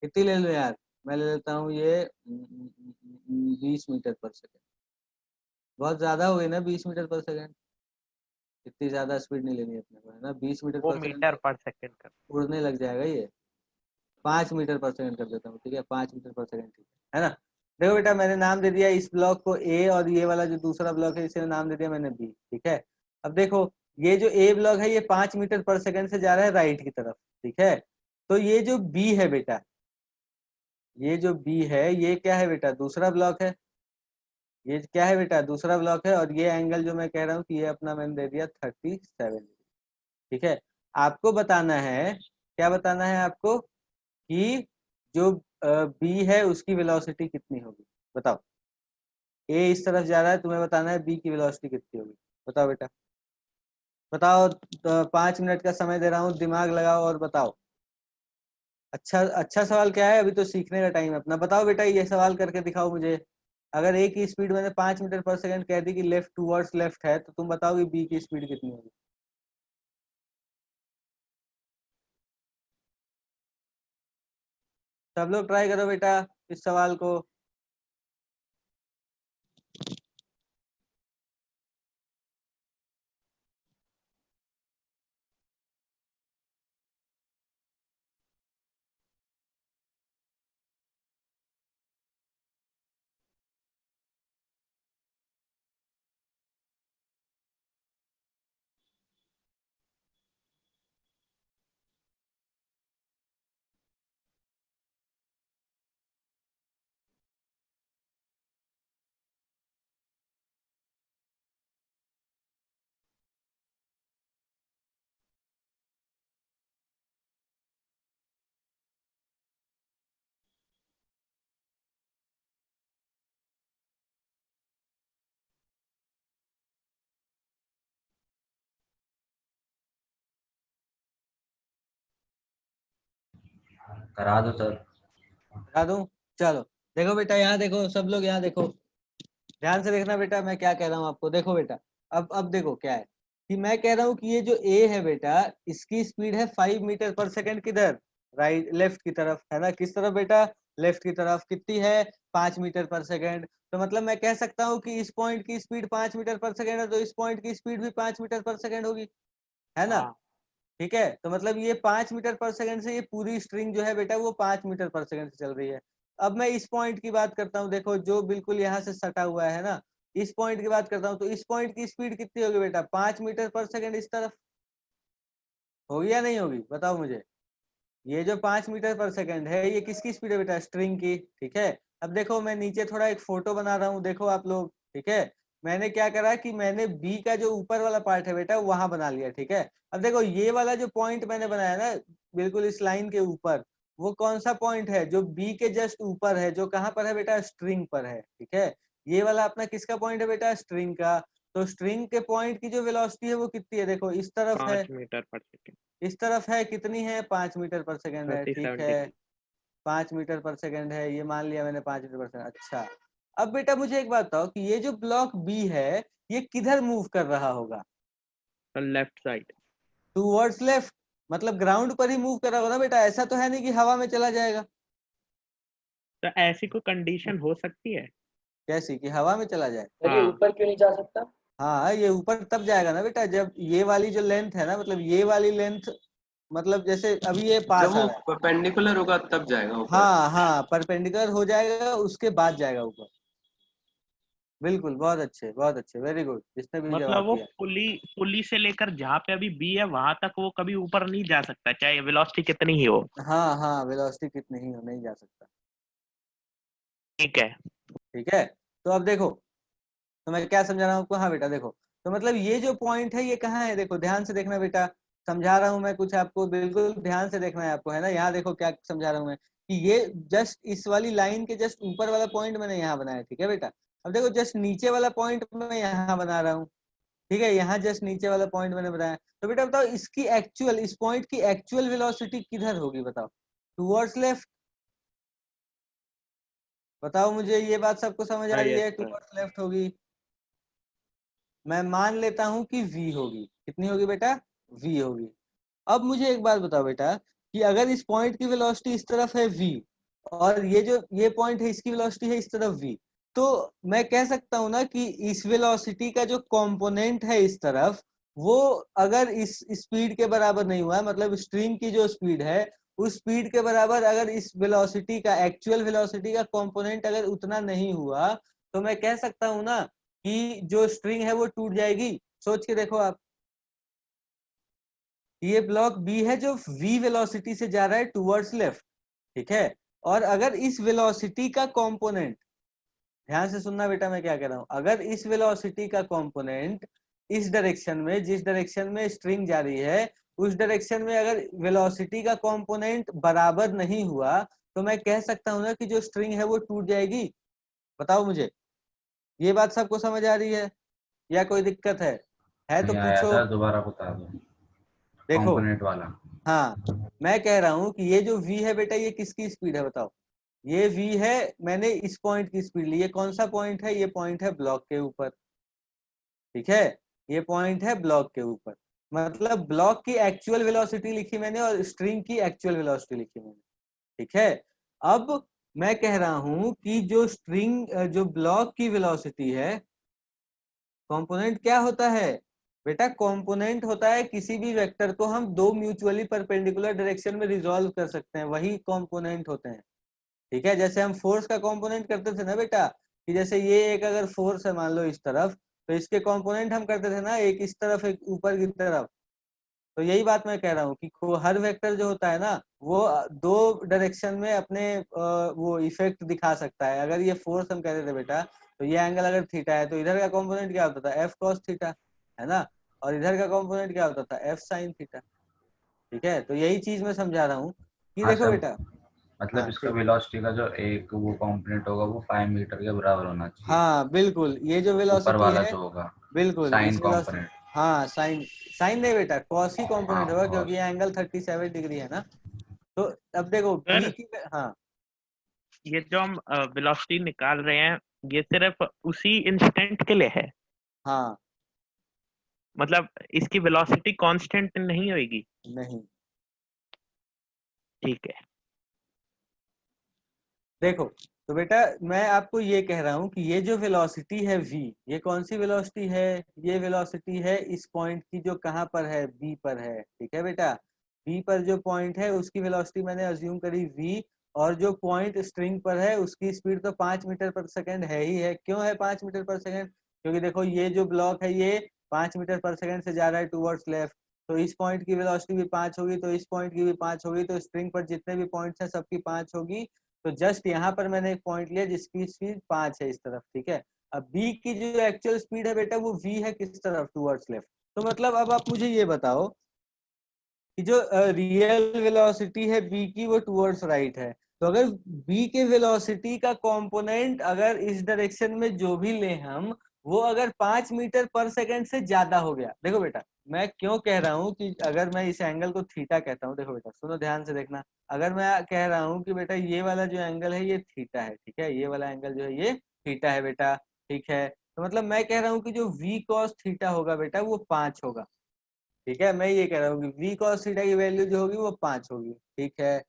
कितनी ले लो यार। मैं ले लेता हूँ ये 20 मीटर पर सेकेंड। बहुत ज्यादा हो गई ना 20 मीटर पर सेकेंड। इतनी ज्यादा स्पीड नहीं लेनी अपने को, है ना। 20 मीटर वो पर सेकेंड मीटर तो पर सेकंड कर। उड़ने लग जाएगा ये। 5 मीटर पर सेकेंड कर देता हूँ, ठीक है। 5 मीटर पर सेकेंड, ठीक है ना। देखो बेटा, मैंने नाम दे दिया इस ब्लॉक को ए, और ये वाला जो दूसरा ब्लॉक है इसे नाम दे दिया मैंने बी, ठीक है। अब देखो, ये जो ए ब्लॉक है ये 5 मीटर पर सेकेंड से जा रहा है राइट की तरफ, ठीक है। तो ये जो बी है बेटा, ये जो बी है ये क्या है बेटा, दूसरा ब्लॉक है। ये क्या है बेटा, दूसरा ब्लॉक है। और ये एंगल जो मैं कह रहा हूँ कि ये अपना मैंने दे दिया 37, ठीक है। आपको बताना है, क्या बताना है आपको, कि जो बी है उसकी वेलोसिटी कितनी होगी, बताओ। ए इस तरफ जा रहा है, तुम्हें बताना है बी की वेलोसिटी कितनी होगी, बताओ बेटा, बताओ। तो 5 मिनट का समय दे रहा हूँ, दिमाग लगाओ और बताओ। अच्छा अच्छा सवाल क्या है, अभी तो सीखने का टाइम है अपना। बताओ बेटा, ये सवाल करके दिखाओ मुझे। अगर ए की स्पीड मैंने 5 मीटर पर सेकेंड कह दी कि लेफ्ट टूवर्ड्स लेफ्ट है, तो तुम बताओ कि बी की स्पीड कितनी होगी। सब लोग ट्राई करो बेटा इस सवाल को। करा दो सर। बता दूं? चलो, देखो बेटा, यहाँ देखो, सब लोग यहाँ देखो, ध्यान से देखना बेटा, मैं क्या कह रहा हूँ आपको। देखो बेटा, अब देखो क्या है कि मैं कह रहा हूँ कि ये जो ए है बेटा, इसकी स्पीड है 5 मीटर पर सेकेंड, किधर, राइट, लेफ्ट की तरफ, है ना। किस तरफ बेटा, लेफ्ट की तरफ। कितनी है, 5 मीटर पर सेकेंड। तो मतलब मैं कह सकता हूँ कि इस पॉइंट की स्पीड 5 मीटर पर सेकेंड है, तो इस पॉइंट की स्पीड भी 5 मीटर पर सेकेंड होगी, है ना। हाँ, ठीक है, तो मतलब ये 5 मीटर पर सेकेंड से ये पूरी स्ट्रिंग जो है बेटा वो 5 मीटर पर सेकेंड से चल रही है। अब मैं इस पॉइंट की बात करता हूँ, देखो जो बिल्कुल यहाँ से सटा हुआ है ना, इस पॉइंट की बात करता हूँ। तो इस पॉइंट की स्पीड कितनी होगी बेटा, 5 मीटर पर सेकेंड इस तरफ, होगी या नहीं होगी, बताओ मुझे। ये जो 5 मीटर पर सेकेंड है ये किसकी स्पीड है बेटा, स्ट्रिंग की, ठीक है। अब देखो मैं नीचे थोड़ा एक फोटो बना रहा हूँ, देखो आप लोग, ठीक है। मैंने क्या करा कि मैंने बी का जो ऊपर वाला पार्ट है बेटा वहां बना लिया, ठीक है। अब देखो ये वाला जो पॉइंट मैंने बनाया ना, बिल्कुल इस लाइन के ऊपर, वो कौन सा पॉइंट है, जो बी के जस्ट ऊपर है, जो कहाँ पर है बेटा, स्ट्रिंग पर है, ठीक है। ये वाला अपना किसका पॉइंट है बेटा, स्ट्रिंग का। तो स्ट्रिंग के पॉइंट की जो वेलोसिटी है वो कितनी है, देखो इस तरफ है, 5 मीटर पर सेकंड। इस तरफ है, कितनी है, 5 मीटर पर सेकेंड है, ठीक 37 है। डिग्री। 5 मीटर पर सेकेंड है, ये मान लिया मैंने 5 मीटर पर सेकेंड। अच्छा, अब बेटा मुझे एक बात बताओ कि ये जो ब्लॉक बी है ये किधर मूव कर रहा होगा, लेफ्ट साइड। टूवर्ड्स लेफ्ट, मतलब ग्राउंड पर ही मूव कर रहा होगा ना बेटा। ऐसा तो है नहीं कि हवा में चला जाएगा। तो ऐसी कोई कंडीशन हो सकती है? कैसी कि हवा में चला जाए? सर ये हाँ। ऊपर क्यों नहीं जा सकता? हाँ, ये ऊपर तब जाएगा ना बेटा जब ये वाली जो लेंथ है ना, मतलब ये वाली लेंथ, मतलब जैसे अभी ये पास जब आ वो रहा है। परपेंडिकुलर होगा तब जाएगा ऊपर। हाँ हाँ, परपेंडिकुलर हो जाएगा, उसके बाद जाएगा ऊपर। बिल्कुल, बहुत अच्छे, वेरी गुड, जिसने भी मतलब जवाब वो दिया। पुली से लेकर जहाँ पे अभी बी है वहां तक वो कभी ऊपर नहीं जा सकता, चाहे वेलोसिटी कितनी ही हो। हाँ हाँ, वेलोसिटी कितनी ही हो, नहीं जा सकता। ठीक है। ठीक है, तो अब देखो, तो मैं क्या समझा रहा हूँ आपको। हाँ बेटा देखो, तो मतलब ये जो पॉइंट है ये कहाँ है, देखो ध्यान से देखना बेटा, समझा रहा हूँ मैं कुछ आपको, बिल्कुल ध्यान से देखना है आपको, है ना। यहाँ देखो क्या समझा रहा हूँ मैं, कि ये जस्ट इस वाली लाइन के जस्ट ऊपर वाला पॉइंट मैंने यहाँ बनाया, ठीक है बेटा। अब देखो जस्ट नीचे वाला पॉइंट मैं यहाँ बना रहा हूँ, ठीक है, यहाँ जस्ट नीचे वाला पॉइंट मैंने बनाया। तो बेटा बताओ इसकी एक्चुअल, इस पॉइंट की एक्चुअल वेलोसिटी किधर होगी, बताओ? Towards left. बताओ मुझे, ये बात सबको समझ आ हाँ, रही yes, है? sir. टुवर्ड्स लेफ्ट होगी। मैं मान लेता हूं कि v होगी। कितनी होगी बेटा? v होगी। अब मुझे एक बात बताओ बेटा, कि अगर इस पॉइंट की वेलोसिटी इस तरफ है v, और ये जो ये पॉइंट है इसकी वेलोसिटी है इस तरफ v, तो मैं कह सकता हूं ना कि इस वेलोसिटी का जो कंपोनेंट है इस तरफ, वो अगर इस स्पीड के बराबर नहीं हुआ, मतलब स्ट्रिंग की जो स्पीड है उस स्पीड के बराबर अगर इस वेलोसिटी का, एक्चुअल वेलोसिटी का कंपोनेंट अगर उतना नहीं हुआ, तो मैं कह सकता हूं ना कि जो स्ट्रिंग है वो टूट जाएगी। सोच के देखो आप, ये ब्लॉक बी है जो v वेलोसिटी से जा रहा है टुवर्ड्स लेफ्ट, ठीक है, और अगर इस वेलोसिटी का कंपोनेंट, ध्यान से सुनना बेटा मैं क्या कह रहा हूं, अगर इस वेलोसिटी का कंपोनेंट इस डायरेक्शन में, जिस डायरेक्शन में स्ट्रिंग जा रही है उस डायरेक्शन में अगर वेलोसिटी का कंपोनेंट बराबर नहीं हुआ, तो मैं कह सकता हूं ना कि जो स्ट्रिंग है वो टूट जाएगी। बताओ मुझे, ये बात सबको समझ आ रही है या कोई दिक्कत है तो नहीं आया पूछो। था, दोबारा बता दो। देखो, कंपोनेंट वाला। हाँ, मैं कह रहा हूं कि ये जो v है बेटा ये किसकी स्पीड है, बताओ? ये v है, मैंने इस पॉइंट की स्पीड ली। ये कौन सा पॉइंट है? ये पॉइंट है ब्लॉक के ऊपर, ठीक है, ये पॉइंट है ब्लॉक के ऊपर। मतलब ब्लॉक की एक्चुअल वेलोसिटी लिखी मैंने और स्ट्रिंग की एक्चुअल वेलोसिटी लिखी मैंने, ठीक है। अब मैं कह रहा हूं कि जो स्ट्रिंग, जो ब्लॉक की वेलोसिटी है, कंपोनेंट क्या होता है बेटा? कंपोनेंट होता है किसी भी वेक्टर को हम दो म्यूचुअली परपेंडिकुलर डायरेक्शन में रिजॉल्व कर सकते हैं, वही कंपोनेंट होते हैं, ठीक है। जैसे हम फोर्स का कंपोनेंट करते थे ना बेटा, कि जैसे ये एक अगर फोर्स है मान लो इस तरफ, तो इसके कंपोनेंट हम करते थे ना, एक इस तरफ एक ऊपर की तरफ। तो यही बात मैं कह रहा हूँ कि हर वेक्टर जो होता है ना वो दो डायरेक्शन में अपने वो इफेक्ट दिखा सकता है। अगर ये फोर्स हम कहते थे बेटा, तो ये एंगल अगर थीटा है तो इधर का कंपोनेंट क्या होता था? एफ कॉस थीटा, है ना, और इधर का कंपोनेंट क्या होता था? एफ साइन थीटा, ठीक है। तो यही चीज मैं समझा रहा हूँ कि हाँ देखो सर, बेटा, मतलब हाँ इसका वेलोसिटी का जो एक वो कंपोनेंट होगा वो 5 मीटर के बराबर होना चाहिए। हाँ बिल्कुल, ये जो ऊपर वेलोसिटी वाला है, जो होगा बिल्कुल साइन इस वेलोसिटी, कंपोनेंट। हाँ साइन, साइन नहीं बेटा, कॉस ही हाँ कंपोनेंट होगा, क्योंकि कॉस। ये एंगल 37 डिग्री है ना। तो अब देखो बी सर, की, हाँ ये जो हम वेलोसिटी निकाल रहे हैं ये सिर्फ उसी इंस्टेंट के लिए है, हाँ, मतलब इसकी वेलोसिटी कांस्टेंट नहीं होगी। नहीं, ठीक है। देखो तो बेटा मैं आपको ये कह रहा हूँ कि ये जो वेलोसिटी है v, ये कौन सी वेलोसिटी है? ये वेलोसिटी है इस पॉइंट की जो कहाँ पर है? b पर है, ठीक है बेटा। b पर जो पॉइंट है उसकी वेलोसिटी मैंने अज्यूम करी v, और जो पॉइंट स्ट्रिंग पर है उसकी स्पीड तो 5 मीटर पर सेकंड है ही है। क्यों है 5 मीटर पर सेकंड? क्योंकि देखो ये जो ब्लॉक है ये 5 मीटर पर सेकंड से जा रहा है टूवर्ड्स लेफ्ट, तो इस पॉइंट की वेलोसिटी भी 5 होगी, तो इस पॉइंट की भी 5 होगी, तो स्ट्रिंग पर जितने भी पॉइंट्स हैं सबकी 5 होगी। तो जस्ट यहाँ पर मैंने एक पॉइंट लिया जिसकी स्पीड 5 है इस तरफ, ठीक है। अब b की जो एक्चुअल स्पीड है बेटा वो v है किस तरफ? Towards left. तो मतलब अब आप मुझे ये बताओ कि जो रियल वेलोसिटी है b की वो टुवर्ड्स राइट है, तो अगर b के वेलोसिटी का कंपोनेंट अगर इस डायरेक्शन में जो भी ले हम, वो अगर 5 मीटर पर सेकंड से ज्यादा हो गया, देखो बेटा मैं क्यों कह रहा हूँ कि अगर मैं इस एंगल को थीटा कहता हूँ, देखो बेटा सुनो ध्यान से देखना, अगर मैं कह रहा हूँ कि बेटा ये वाला जो एंगल है ये थीटा है, ठीक है, ये वाला एंगल जो है ये थीटा है बेटा, ठीक है, तो मतलब मैं कह रहा हूँ कि जो v cos थीटा होगा बेटा वो 5 होगा, ठीक है। मैं ये कह रहा हूँ कि v cos थीटा की वैल्यू जो होगी वो 5 होगी, ठीक है।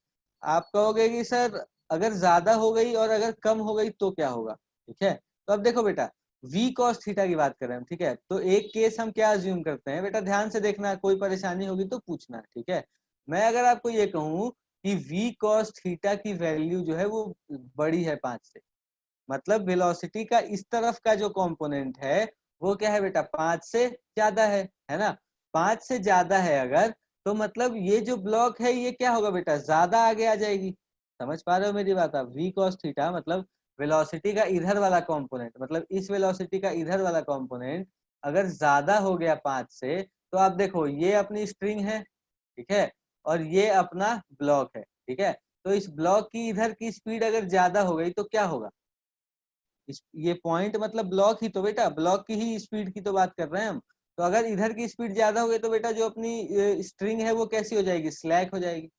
आप कहोगे कि सर अगर ज्यादा हो गई और अगर कम हो गई तो क्या होगा, ठीक है। तो अब देखो बेटा v cos थीटा की बात कर रहे हैं हम, ठीक है। तो एक केस हम क्या अज्यूम करते हैं बेटा, ध्यान से देखना, कोई परेशानी होगी तो पूछना, ठीक है। मैं अगर आपको ये कहूँ कि v cos थीटा की वैल्यू जो है वो बड़ी है 5 से, मतलब वेलोसिटी का इस तरफ का जो कंपोनेंट है वो क्या है बेटा, 5 से ज्यादा है ना। 5 से ज्यादा है अगर, तो मतलब ये जो ब्लॉक है ये क्या होगा बेटा, ज्यादा आगे आ जाएगी। समझ पा रहे हो मेरी बात आप? v cos थीटा मतलब वेलोसिटी का इधर वाला कंपोनेंट, मतलब इस वेलोसिटी का इधर वाला कंपोनेंट अगर ज्यादा हो गया 5 से, तो आप देखो ये अपनी स्ट्रिंग है, ठीक है, और ये अपना ब्लॉक है, ठीक है। तो इस ब्लॉक की इधर की स्पीड अगर ज्यादा हो गई तो क्या होगा, ये पॉइंट मतलब ब्लॉक ही तो बेटा, ब्लॉक की ही स्पीड की तो बात कर रहे हैं हम। तो अगर इधर की स्पीड ज्यादा हो गई तो बेटा जो अपनी स्ट्रिंग है वो कैसी हो जाएगी, स्लैक हो जाएगी।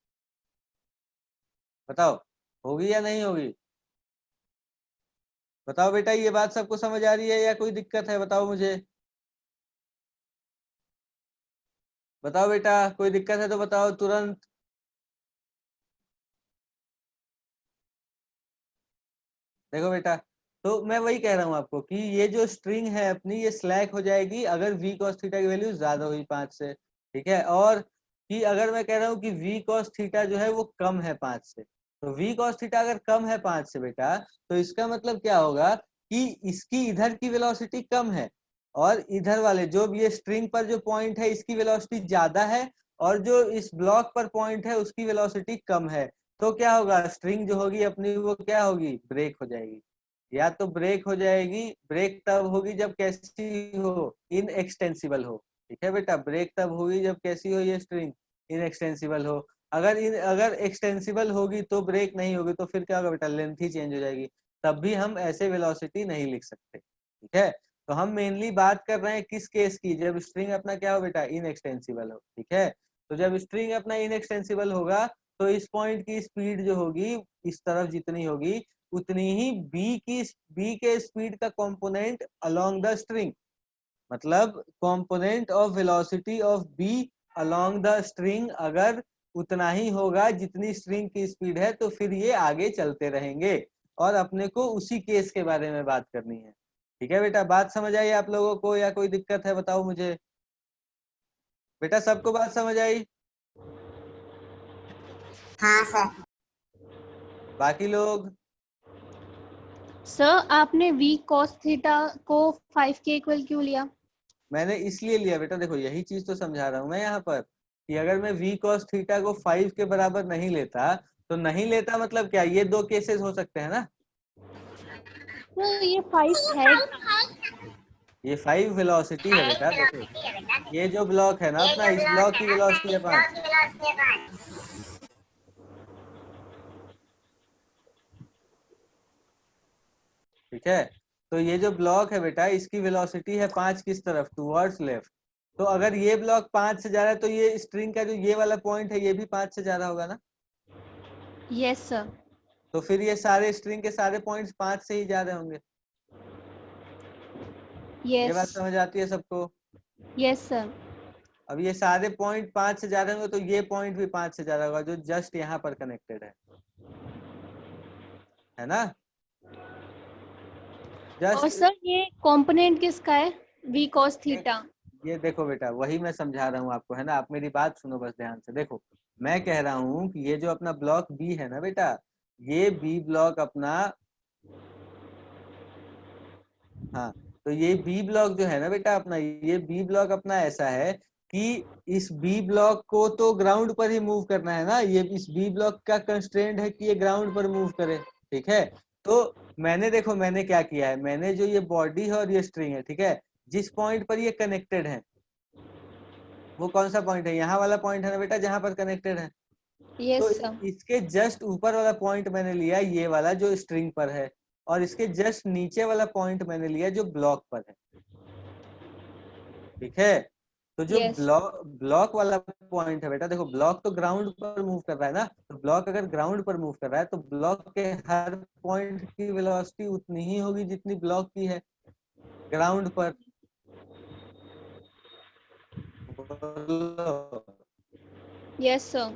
बताओ होगी या नहीं होगी? बताओ बेटा, ये बात सबको समझ आ रही है या कोई दिक्कत है? बताओ मुझे, बताओ बेटा, कोई दिक्कत है तो बताओ तुरंत। देखो बेटा, तो मैं वही कह रहा हूँ आपको कि ये जो स्ट्रिंग है अपनी ये स्लैक हो जाएगी अगर v cos थीटा की वैल्यू ज्यादा हुई 5 से, ठीक है। और कि अगर मैं कह रहा हूँ कि v cos थीटा जो है वो कम है 5 से, तो v cos थीटा अगर कम है 5 से बेटा, तो इसका मतलब क्या होगा कि इसकी इधर की वेलोसिटी कम है और इधर वाले जो ये स्ट्रिंग पर जो पॉइंट है इसकी वेलोसिटी ज्यादा है, और जो इस ब्लॉक पर पॉइंट है उसकी वेलोसिटी कम है। तो क्या होगा, स्ट्रिंग जो होगी अपनी वो क्या होगी, ब्रेक हो जाएगी। या तो ब्रेक हो जाएगी, ब्रेक तब होगी जब कैसी हो, इनएक्सटेंसिबल हो, ठीक है बेटा। ब्रेक तब होगी जब कैसी हो ये स्ट्रिंग, इनएक्सटेंसिबल हो। अगर एक्सटेंसिबल होगी तो ब्रेक नहीं होगी, तो फिर क्या होगा बेटा, लेंथ ही चेंज हो जाएगी, तब भी हम ऐसे वेलोसिटी नहीं लिख सकते, ठीक है। तो हम मेनली बात कर रहे हैं किस केस की, जब स्ट्रिंग अपना क्या हो बेटा, इनएक्सटेंसिबल हो, ठीक है। तो जब स्ट्रिंग अपना इनएक्सटेंसिबल होगा तो इस पॉइंट की स्पीड जो होगी इस तरफ जितनी होगी उतनी ही बी के स्पीड का कंपोनेंट अलोंग द स्ट्रिंग, मतलब component of velocity of B along the string अगर उतना ही होगा जितनी स्ट्रिंग की स्पीड है, तो फिर ये आगे चलते रहेंगे। और अपने को उसी केस के बारे में बात करनी है, ठीक है बेटा। बात समझ आई आप लोगों को या कोई दिक्कत है? बताओ मुझे बेटा, सबको बात समझ आई? हाँ सर। बाकी लोग? सर आपने v cos थीटा को 5 के इक्वल क्यों लिया? मैंने इसलिए लिया बेटा, देखो यही चीज तो समझा रहा हूँ मैं यहाँ पर, कि अगर मैं v cos थीटा को 5 के बराबर नहीं लेता, तो नहीं लेता मतलब क्या, ये दो केसेस हो सकते हैं ना। तो ये 5 है, ये 5 वेलोसिटी है बेटा, देखो ये जो ब्लॉक है ना अपना, इस ब्लॉक की वेलोसिटी है 5, ठीक है। तो ये जो ब्लॉक है बेटा इसकी वेलोसिटी है 5 किस तरफ, टुवर्ड्स लेफ्ट। तो अगर ये ब्लॉक 5 से जा रहा है तो ये स्ट्रिंग का जो ये वाला पॉइंट है ये भी 5 से ज्यादा होगा ना। Yes sir. तो फिर ये सारे स्ट्रिंग के सारे पॉइंट्स 5 से ही जा रहे होंगे। ये बात यस समझ आती है सबको? Yes sir. अब ये सारे पॉइंट 5 से जा रहे होंगे तो ये पॉइंट भी 5 से ज्यादा होगा जो जस्ट यहाँ पर कनेक्टेड है ना। और जस्ट सर ये कंपोनेंट किसका है, v cos थीटा? ये देखो बेटा, वही मैं समझा रहा हूँ आपको, है ना। आप मेरी बात सुनो बस ध्यान से। देखो मैं कह रहा हूँ कि ये जो अपना ब्लॉक बी है ना बेटा, ये बी ब्लॉक अपना, हाँ, तो ये बी ब्लॉक जो है ना बेटा अपना, ये बी ब्लॉक अपना ऐसा है कि इस बी ब्लॉक को तो ग्राउंड पर ही मूव करना है ना। ये इस बी ब्लॉक का कंस्ट्रेंट है कि ये ग्राउंड पर मूव करे, ठीक है। तो मैंने देखो मैंने क्या किया है, मैंने जो ये बॉडी है और ये स्ट्रिंग है, ठीक है, जिस पॉइंट पर ये कनेक्टेड है वो कौन सा पॉइंट है, यहाँ वाला पॉइंट है ना बेटा जहां पर कनेक्टेड है। तो यस सर। इसके जस्ट ऊपर वाला पॉइंट मैंने लिया ये वाला जो स्ट्रिंग पर है, और इसके जस्ट नीचे वाला पॉइंट मैंने लिया जो ब्लॉक पर है, ठीक है। तो जो यस ब्लॉक वाला पॉइंट है बेटा, देखो ब्लॉक तो ग्राउंड पर मूव कर रहा है ना, तो ब्लॉक अगर ग्राउंड पर मूव कर रहा है तो ब्लॉक के हर पॉइंट की वेलोसिटी उतनी ही होगी जितनी ब्लॉक की है ग्राउंड पर। Yes sir.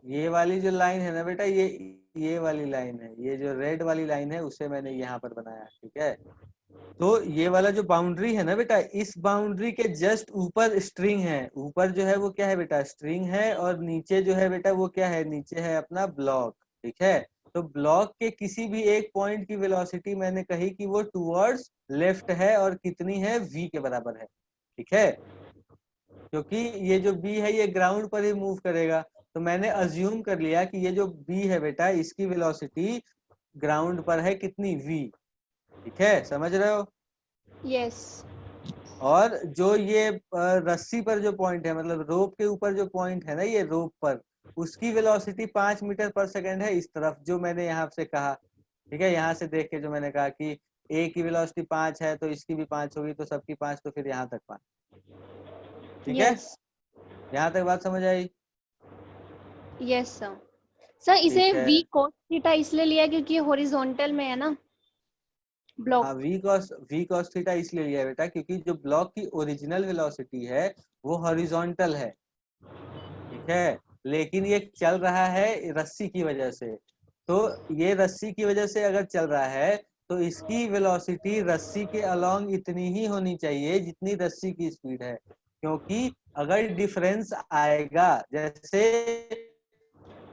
ये वाली जो लाइन है ना बेटा, ये ये वाली लाइन है, ये जो रेड वाली लाइन है उसे मैंने यहाँ पर बनाया, ठीक है। तो ये वाला जो बाउंड्री है ना बेटा, इस बाउंड्री के जस्ट ऊपर स्ट्रिंग है, ऊपर जो है वो क्या है बेटा, स्ट्रिंग है, और नीचे जो है बेटा वो क्या है, नीचे है अपना ब्लॉक, ठीक है। तो ब्लॉक के किसी भी एक पॉइंट की वेलोसिटी मैंने कही कि वो टुवर्ड्स लेफ्ट है, और कितनी है, v के बराबर है, ठीक है। क्योंकि ये जो b है ये ग्राउंड पर ही मूव करेगा, तो मैंने अज्यूम कर लिया कि ये जो b है बेटा इसकी वेलोसिटी ग्राउंड पर है कितनी, v, ठीक है, समझ रहे हो। यस। और जो ये रस्सी पर जो पॉइंट है, मतलब रोप के ऊपर जो पॉइंट है ना, ये रोप पर, उसकी वेलोसिटी 5 मीटर पर सेकंड है इस तरफ, जो मैंने यहाँ से कहा, ठीक है। यहाँ से देख के जो मैंने कहा कि ए की वेलोसिटी 5 है तो इसकी भी 5 होगी, तो सबकी 5, तो फिर यहाँ तक 5, ठीक है। यस। यहाँ तक बात समझ आई। Yes sir. सर इसे ठीक है। v cos थीटा इसलिए लिया क्योंकि ये हॉरिजॉन्टल में है ना ब्लॉक। हाँ, v cos थीटा इसलिए लिया है बेटा क्योंकि जो ब्लॉक की ओरिजिनल वेलोसिटी है वो हॉरिजॉन्टल है, ठीक है, लेकिन ये चल रहा है रस्सी की वजह से। तो ये रस्सी की वजह से अगर चल रहा है तो इसकी वेलोसिटी रस्सी के अलोंग इतनी ही होनी चाहिए जितनी रस्सी की स्पीड है, क्योंकि अगर डिफरेंस आएगा, जैसे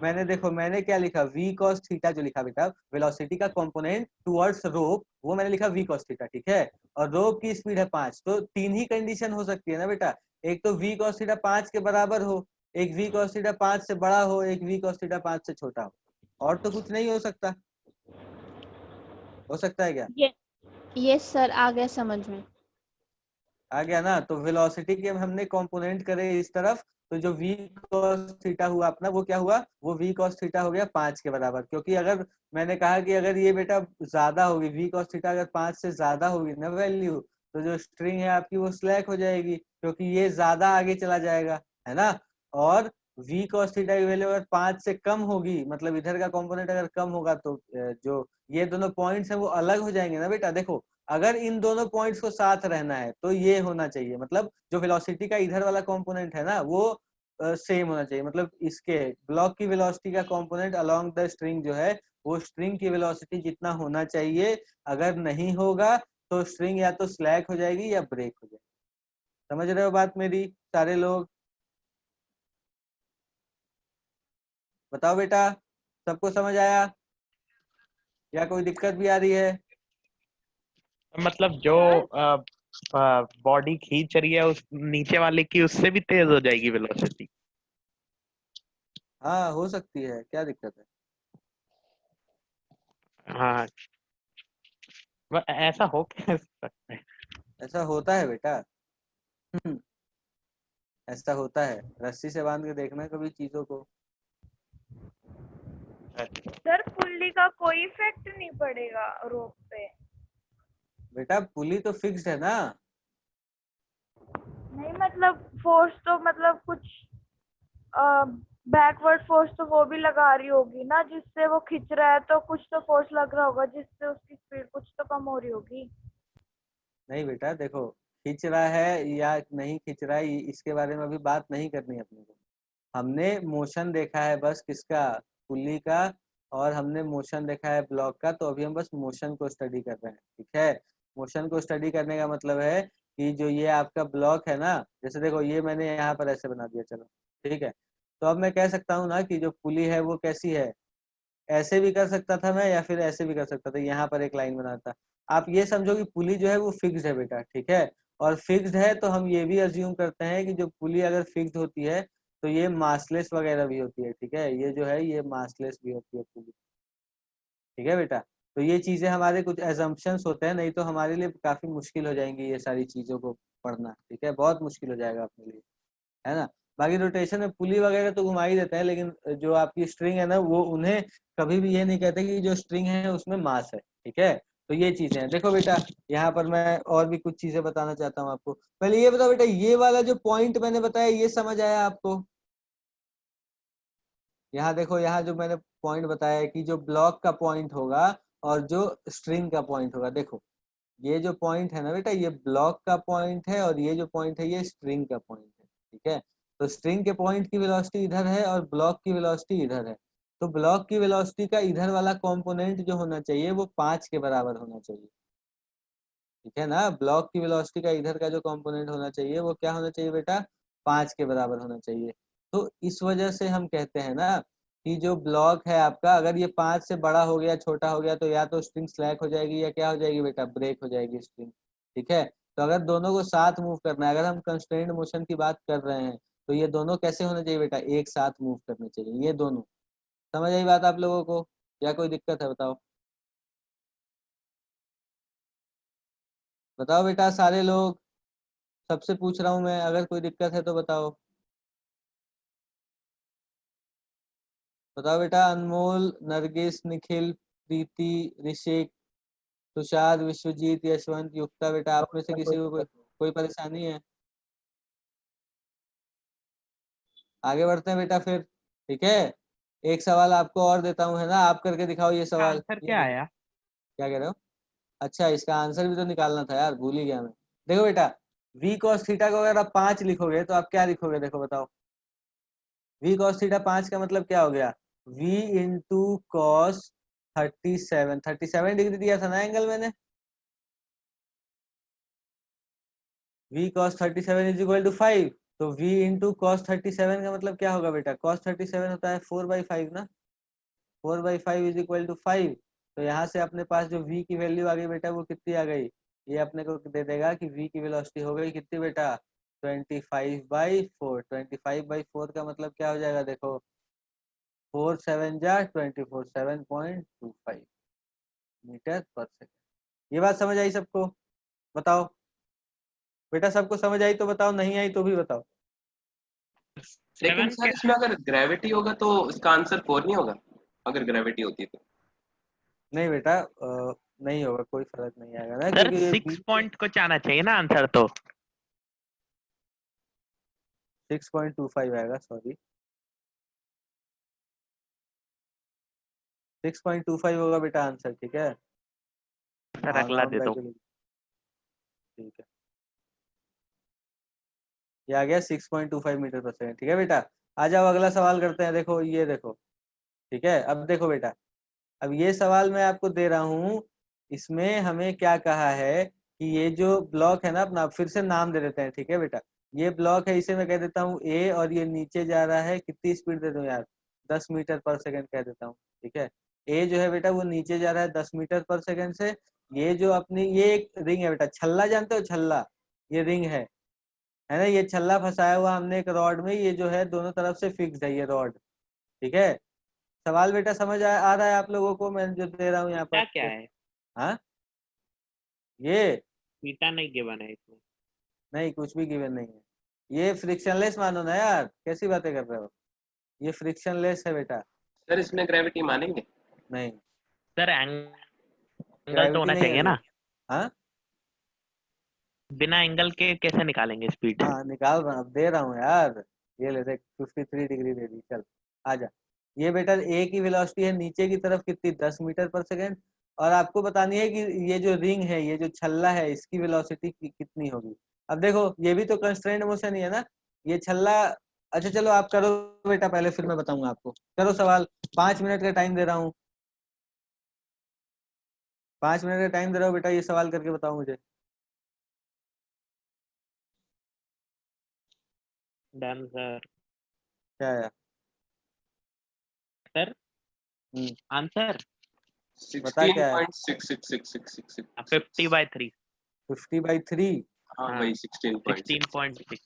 मैंने देखो मैंने क्या लिखा, v cos थीटा जो लिखा बेटा, वेलोसिटी का कंपोनेंट टुवर्ड्स रोप, वो मैंने लिखा v cos थीटा, ठीक है। और रोप की स्पीड है 5, तो 3 ही कंडीशन हो सकती है ना बेटा, एक तो v cos थीटा 5 के बराबर हो, एक v cos थीटा 5 से बड़ा हो, एक v cos थीटा 5 से छोटा हो, और तो कुछ नहीं हो सकता। हो सकता है क्या? यस सर, आ गया समझ में। आ गया ना। तो वेलोसिटी के हमने कंपोनेंट करे इस तरफ, तो जो v cos थीटा हुआ अपना वो क्या हुआ, वो v cos थीटा हो गया 5 के बराबर, क्योंकि अगर मैंने कहा कि अगर ये बेटा ज्यादा होगी, v cos थीटा अगर 5 से ज्यादा होगी ना वैल्यू, तो जो स्ट्रिंग है आपकी वो स्लैक हो जाएगी, क्योंकि ये ज्यादा आगे चला जाएगा, है ना। और v cos थीटा की वैल्यू अगर 5 से कम होगी, मतलब इधर का कंपोनेंट अगर कम होगा, तो जो ये दोनों पॉइंट्स हैं वो अलग हो जाएंगे ना बेटा। देखो अगर इन दोनों पॉइंट्स को साथ रहना है तो ये होना चाहिए, मतलब जो वेलोसिटी का इधर वाला कंपोनेंट है ना वो सेम होना चाहिए, मतलब इसके ब्लॉक की वेलोसिटी का कंपोनेंट अलोंग द स्ट्रिंग जो है वो स्ट्रिंग की वेलोसिटी जितना होना चाहिए। अगर नहीं होगा तो स्ट्रिंग या तो स्लैक हो जाएगी या ब्रेक हो जाएगी। समझ रहे हो बात मेरी सारे लोग? बताओ बेटा, सबको समझ आया या कोई दिक्कत भी आ रही है? मतलब जो बॉडी खींच रही है उस नीचे वाले की, उससे भी तेज हो जाएगी वेलोसिटी? हाँ हो सकती है, क्या दिक्कत है? हाँ, ऐसा हो कैसे सकता है? ऐसा होता है बेटा। ऐसा होता है, रस्सी से बांध के देखना कभी चीजों को। सर पुल्ली का कोई इफेक्ट नहीं पड़ेगा रोप पे? बेटा पुली तो फिक्स्ड है ना। नहीं मतलब फोर्स तो मतलब कुछ बैकवर्ड फोर्स तो वो भी लगा रही होगी ना, जिससे वो खिंच रहा है, तो कुछ तो फोर्स लग रहा होगा जिससे उसकी स्पीड कुछ तो कम हो रही होगी। नहीं बेटा देखो, खींच रहा है या नहीं खींच रहा है इसके बारे में अभी बात नहीं करनी अपने को। हमने मोशन देखा है बस किसका, पुली का, और हमने मोशन देखा है ब्लॉक का, तो अभी हम बस मोशन को स्टडी कर रहे हैं, ठीक है। मोशन को स्टडी करने का मतलब है कि जो ये आपका ब्लॉक है ना, जैसे देखो ये मैंने यहाँ पर ऐसे बना दिया, चलो ठीक है। तो अब मैं कह सकता हूँ ना कि जो पुली है वो कैसी है, ऐसे भी कर सकता था मैं या फिर ऐसे भी कर सकता था, यहाँ पर एक लाइन बनाता। आप ये समझो कि पुली जो है वो फिक्स्ड है बेटा, ठीक है। और फिक्स्ड है तो हम ये भी अज्यूम करते हैं कि जो पुली अगर फिक्स्ड होती है तो ये मासलेस वगैरह भी होती है, ठीक है। ये जो है ये मासलेस भी होती है पुली, ठीक है बेटा। तो ये चीजें हमारे कुछ एजम्पशंस होते हैं, नहीं तो हमारे लिए काफी मुश्किल हो जाएंगी ये सारी चीजों को पढ़ना, ठीक है, बहुत मुश्किल हो जाएगा अपने लिए, है ना। बाकी रोटेशन में पुली वगैरह तो घुमा ही देते हैं, लेकिन जो आपकी स्ट्रिंग है ना वो उन्हें कभी भी ये नहीं कहते कि जो स्ट्रिंग है उसमें मास है, ठीक है। तो ये चीजें हैं। देखो बेटा यहाँ पर मैं और भी कुछ चीजें बताना चाहता हूँ आपको। पहले ये बताओ बेटा, ये वाला जो पॉइंट मैंने बताया ये समझ आया आपको? यहाँ देखो, यहाँ जो मैंने पॉइंट बताया है कि जो ब्लॉक का पॉइंट होगा और जो स्ट्रिंग का पॉइंट होगा, देखो ये जो पॉइंट है ना बेटा ये ब्लॉक का पॉइंट है और ये जो पॉइंट है ये स्ट्रिंग का पॉइंट है, ठीक है। तो स्ट्रिंग के पॉइंट की वेलोसिटी इधर है और ब्लॉक की वेलोसिटी इधर है। तो ब्लॉक की वेलोसिटी का इधर वाला कंपोनेंट जो होना चाहिए वो 5 के बराबर होना चाहिए, ठीक है ना। ब्लॉक की वेलोसिटी का इधर का जो कंपोनेंट होना चाहिए वो क्या होना चाहिए बेटा, 5 के बराबर होना चाहिए। तो इस वजह से हम कहते हैं ना कि जो ब्लॉक है आपका, अगर ये 5 से बड़ा हो गया, छोटा हो गया, तो या तो स्प्रिंग स्लैक हो जाएगी या क्या हो जाएगी बेटा, ब्रेक हो जाएगी स्प्रिंग, ठीक है। तो अगर दोनों को साथ मूव करना है, अगर हम कंस्ट्रेंट मोशन की बात कर रहे हैं, तो ये दोनों कैसे होने चाहिए बेटा, एक साथ मूव करने चाहिए ये दोनों। समझ आई बात आप लोगों को, या कोई दिक्कत है बताओ? बताओ बेटा सारे लोग, सबसे पूछ रहा हूँ मैं, अगर कोई दिक्कत है तो बताओ। बताओ बेटा, अनमोल, नरगिस, निखिल, प्रीति, ऋषिक, तुषार, विश्वजीत, यशवंत, युक्ता, बेटा आप में से किसी को कोई परेशानी है? आगे बढ़ते हैं बेटा फिर, ठीक है। एक सवाल आपको और देता हूँ, है ना, आप करके दिखाओ ये सवाल। आंसर ये क्या देखो, आया? क्या कह रहे हो? अच्छा, इसका आंसर भी तो निकालना था यार, भूल ही गया मैं। देखो बेटा, v cos थीटा को अगर आप 5 लिखोगे तो आप क्या लिखोगे, देखो बताओ। v cos थीटा 5 का मतलब क्या हो गया, v इंटू कॉस 37 डिग्री दिया था ना एंगल मैंने। v cos 37 is equal to 5, तो v इंटू कॉस 37 का मतलब क्या होगा बेटा, cos 37 होता है 4/5 ना, 4/5 इज इक्वल टू 5। तो यहाँ से अपने पास जो v की वैल्यू आ गई बेटा वो कितनी आ गई, ये अपने को दे देगा कि v की वेलोसिटी हो गई कितनी बेटा, 25/4। 25/4 का मतलब क्या हो जाएगा, देखो 4 7 जा 24, 7.25 मीटर पर सेकेंड। ये बात समझ आई सबको? बताओ बेटा, सबको समझ आई तो बताओ, नहीं आई तो भी बताओ। लेकिन 7 सर इसमें अगर ग्रेविटी होगा तो इसका आंसर 4 नहीं होगा, अगर ग्रेविटी होती तो। नहीं बेटा, नहीं होगा, कोई फर्क नहीं आएगा ना, सर क्योंकि ये 6 पॉइंट कुछ आना चाहिए ना आंसर तो। 6.25 आएगा, सॉरी 6.25 होगा बेटा आंसर, ठीक है। सर हाँ अगला राउंड दे बैक दो। के लिए, ठीक है। ये आ गया 6.25 मीटर पर सेकेंड, ठीक है बेटा। आ जाओ अगला सवाल करते हैं, देखो ये देखो, ठीक है। अब देखो बेटा, अब ये सवाल मैं आपको दे रहा हूँ, इसमें हमें क्या कहा है कि ये जो ब्लॉक है ना अपना, फिर से नाम दे देते हैं, ठीक है बेटा। ये ब्लॉक है, इसे मैं कह देता हूँ ए, और ये नीचे जा रहा है, कितनी स्पीड दे दूं यार, 10 मीटर पर सेकंड कह देता हूँ, ठीक है। ए जो है बेटा वो नीचे जा रहा है 10 मीटर पर सेकंड से। ये जो अपनी ये एक रिंग है बेटा, छल्ला जानते हो, छल्ला, ये रिंग है ना, ये छल्ला फंसाया हुआ हमने एक रॉड में, ये जो है दोनों तरफ से फिक्स है ये रॉड, ठीक है। सवाल बेटा समझ आ रहा है आप लोगों को, मैं जो दे रहा हूँ यहाँ क्या पर? क्या है? हाँ, ये बीटा नहीं गिवन है इसमें। नहीं, कुछ भी गिवन नहीं है, ये फ्रिक्शनलेस मानो ना यार, कैसी बातें कर रहे हो, ये फ्रिक्शनलेस है बेटा। सर इसमें ग्रेविटी मानेंगे? नहीं, सर एंगल तो ग्रेविटी होना नहीं है चाहिए ये। ना, हाँ बिना एंगल के कैसे निकालेंगे स्पीड? हाँ, निकाल रहा हूँ, दे रहा हूँ यार, ये ले देख 53 डिग्री दे दी, चल आजा। ये बेटा ए की वेलोसिटी है नीचे की तरफ कितनी, 10 मीटर पर सेकेंड, और आपको बतानी है कि ये जो रिंग है, ये जो छल्ला है, इसकी वेलोसिटी कितनी होगी। अब देखो ये भी तो कंस्ट्रेंट मोशन ही है ना, ये छल्ला। अच्छा चलो आप करो बेटा पहले, फिर मैं बताऊंगा आपको, करो सवाल। 5 मिनट का टाइम दे रहा हूँ, 5 मिनट का टाइम दे रहा हूँ बेटा, ये सवाल करके बताओ मुझे। Done sir. क्या है? सर हम्म, आंसर बता क्या है? 16.666666। 50/3। 50/3? हाँ हाँ, वही 16.6। 16.6।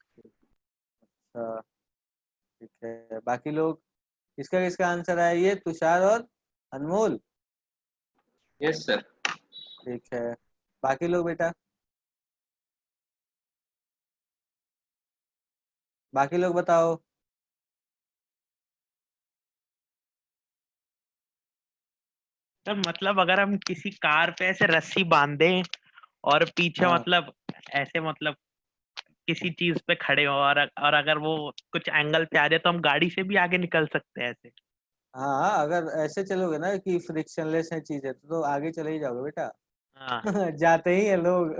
अच्छा ठीक है, बाकी लोग, किसका किसका आंसर है, ये तुषार और अनमोल, यस सर। ठीक है। बाकी लोग बेटा, बाकी लोग बताओ। सर मतलब अगर हम किसी कार पे ऐसे रस्सी बांध दें और पीछे हाँ मतलब ऐसे मतलब किसी चीज पे खड़े हो और अगर वो कुछ एंगल पे आ जाए तो हम गाड़ी से भी आगे निकल सकते हैं ऐसे। हाँ, अगर ऐसे चलोगे ना कि फ्रिक्शनलेस है चीजें, तो आगे चले ही जाओगे बेटा। हाँ। जाते ही है लोग।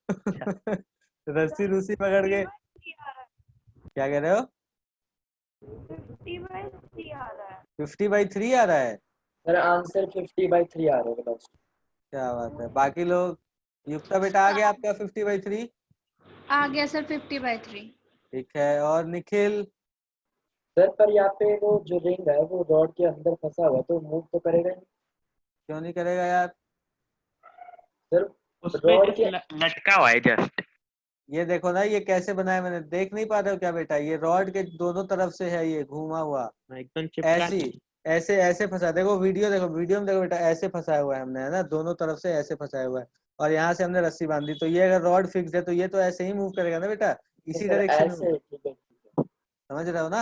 अच्छा। रस्सी रूसी पकड़ के, क्या कह रहे हो? 50/3 आ रहा है। 50/3 आ रहा है। सर आंसर 50/3 आ रहा है वेलोसिटी। क्या बात है, बाकी लोग? युक्ता बेटा आ गया आपका 50/3? आ गया सर 50/3। ठीक है, और निखिल? सर पर यहाँ पे वो जो रिंग है वो रॉड के अंदर फंसा हुआ है, तो मूव तो करेगा नहीं। क्यों नहीं करेगा यार? सर उसपे रॉड जस्ट के लटका हुआ है जस्ट। ये देखो ना, ये कैसे बनाया मैंने, देख नहीं पा रहे हो क्या बेटा? ये रॉड के दोनों तरफ से है, ये घूमा हुआ एकदम चिपका। ऐसी, ऐसे ऐसे फंसा। देखो वीडियो, देखो वीडियो में देखो बेटा, ऐसे फंसाया हुआ है हमने, है ना, दोनों तरफ से ऐसे फंसाया हुआ है। और यहाँ से हमने रस्सी बांधी, तो ये अगर रॉड फिक्स है तो ये तो ऐसे ही मूव करेगा ना बेटा, तो इसी सर डायरेक्शन में। ऐसे, ठीक है ठीक है। समझ रहे हो ना?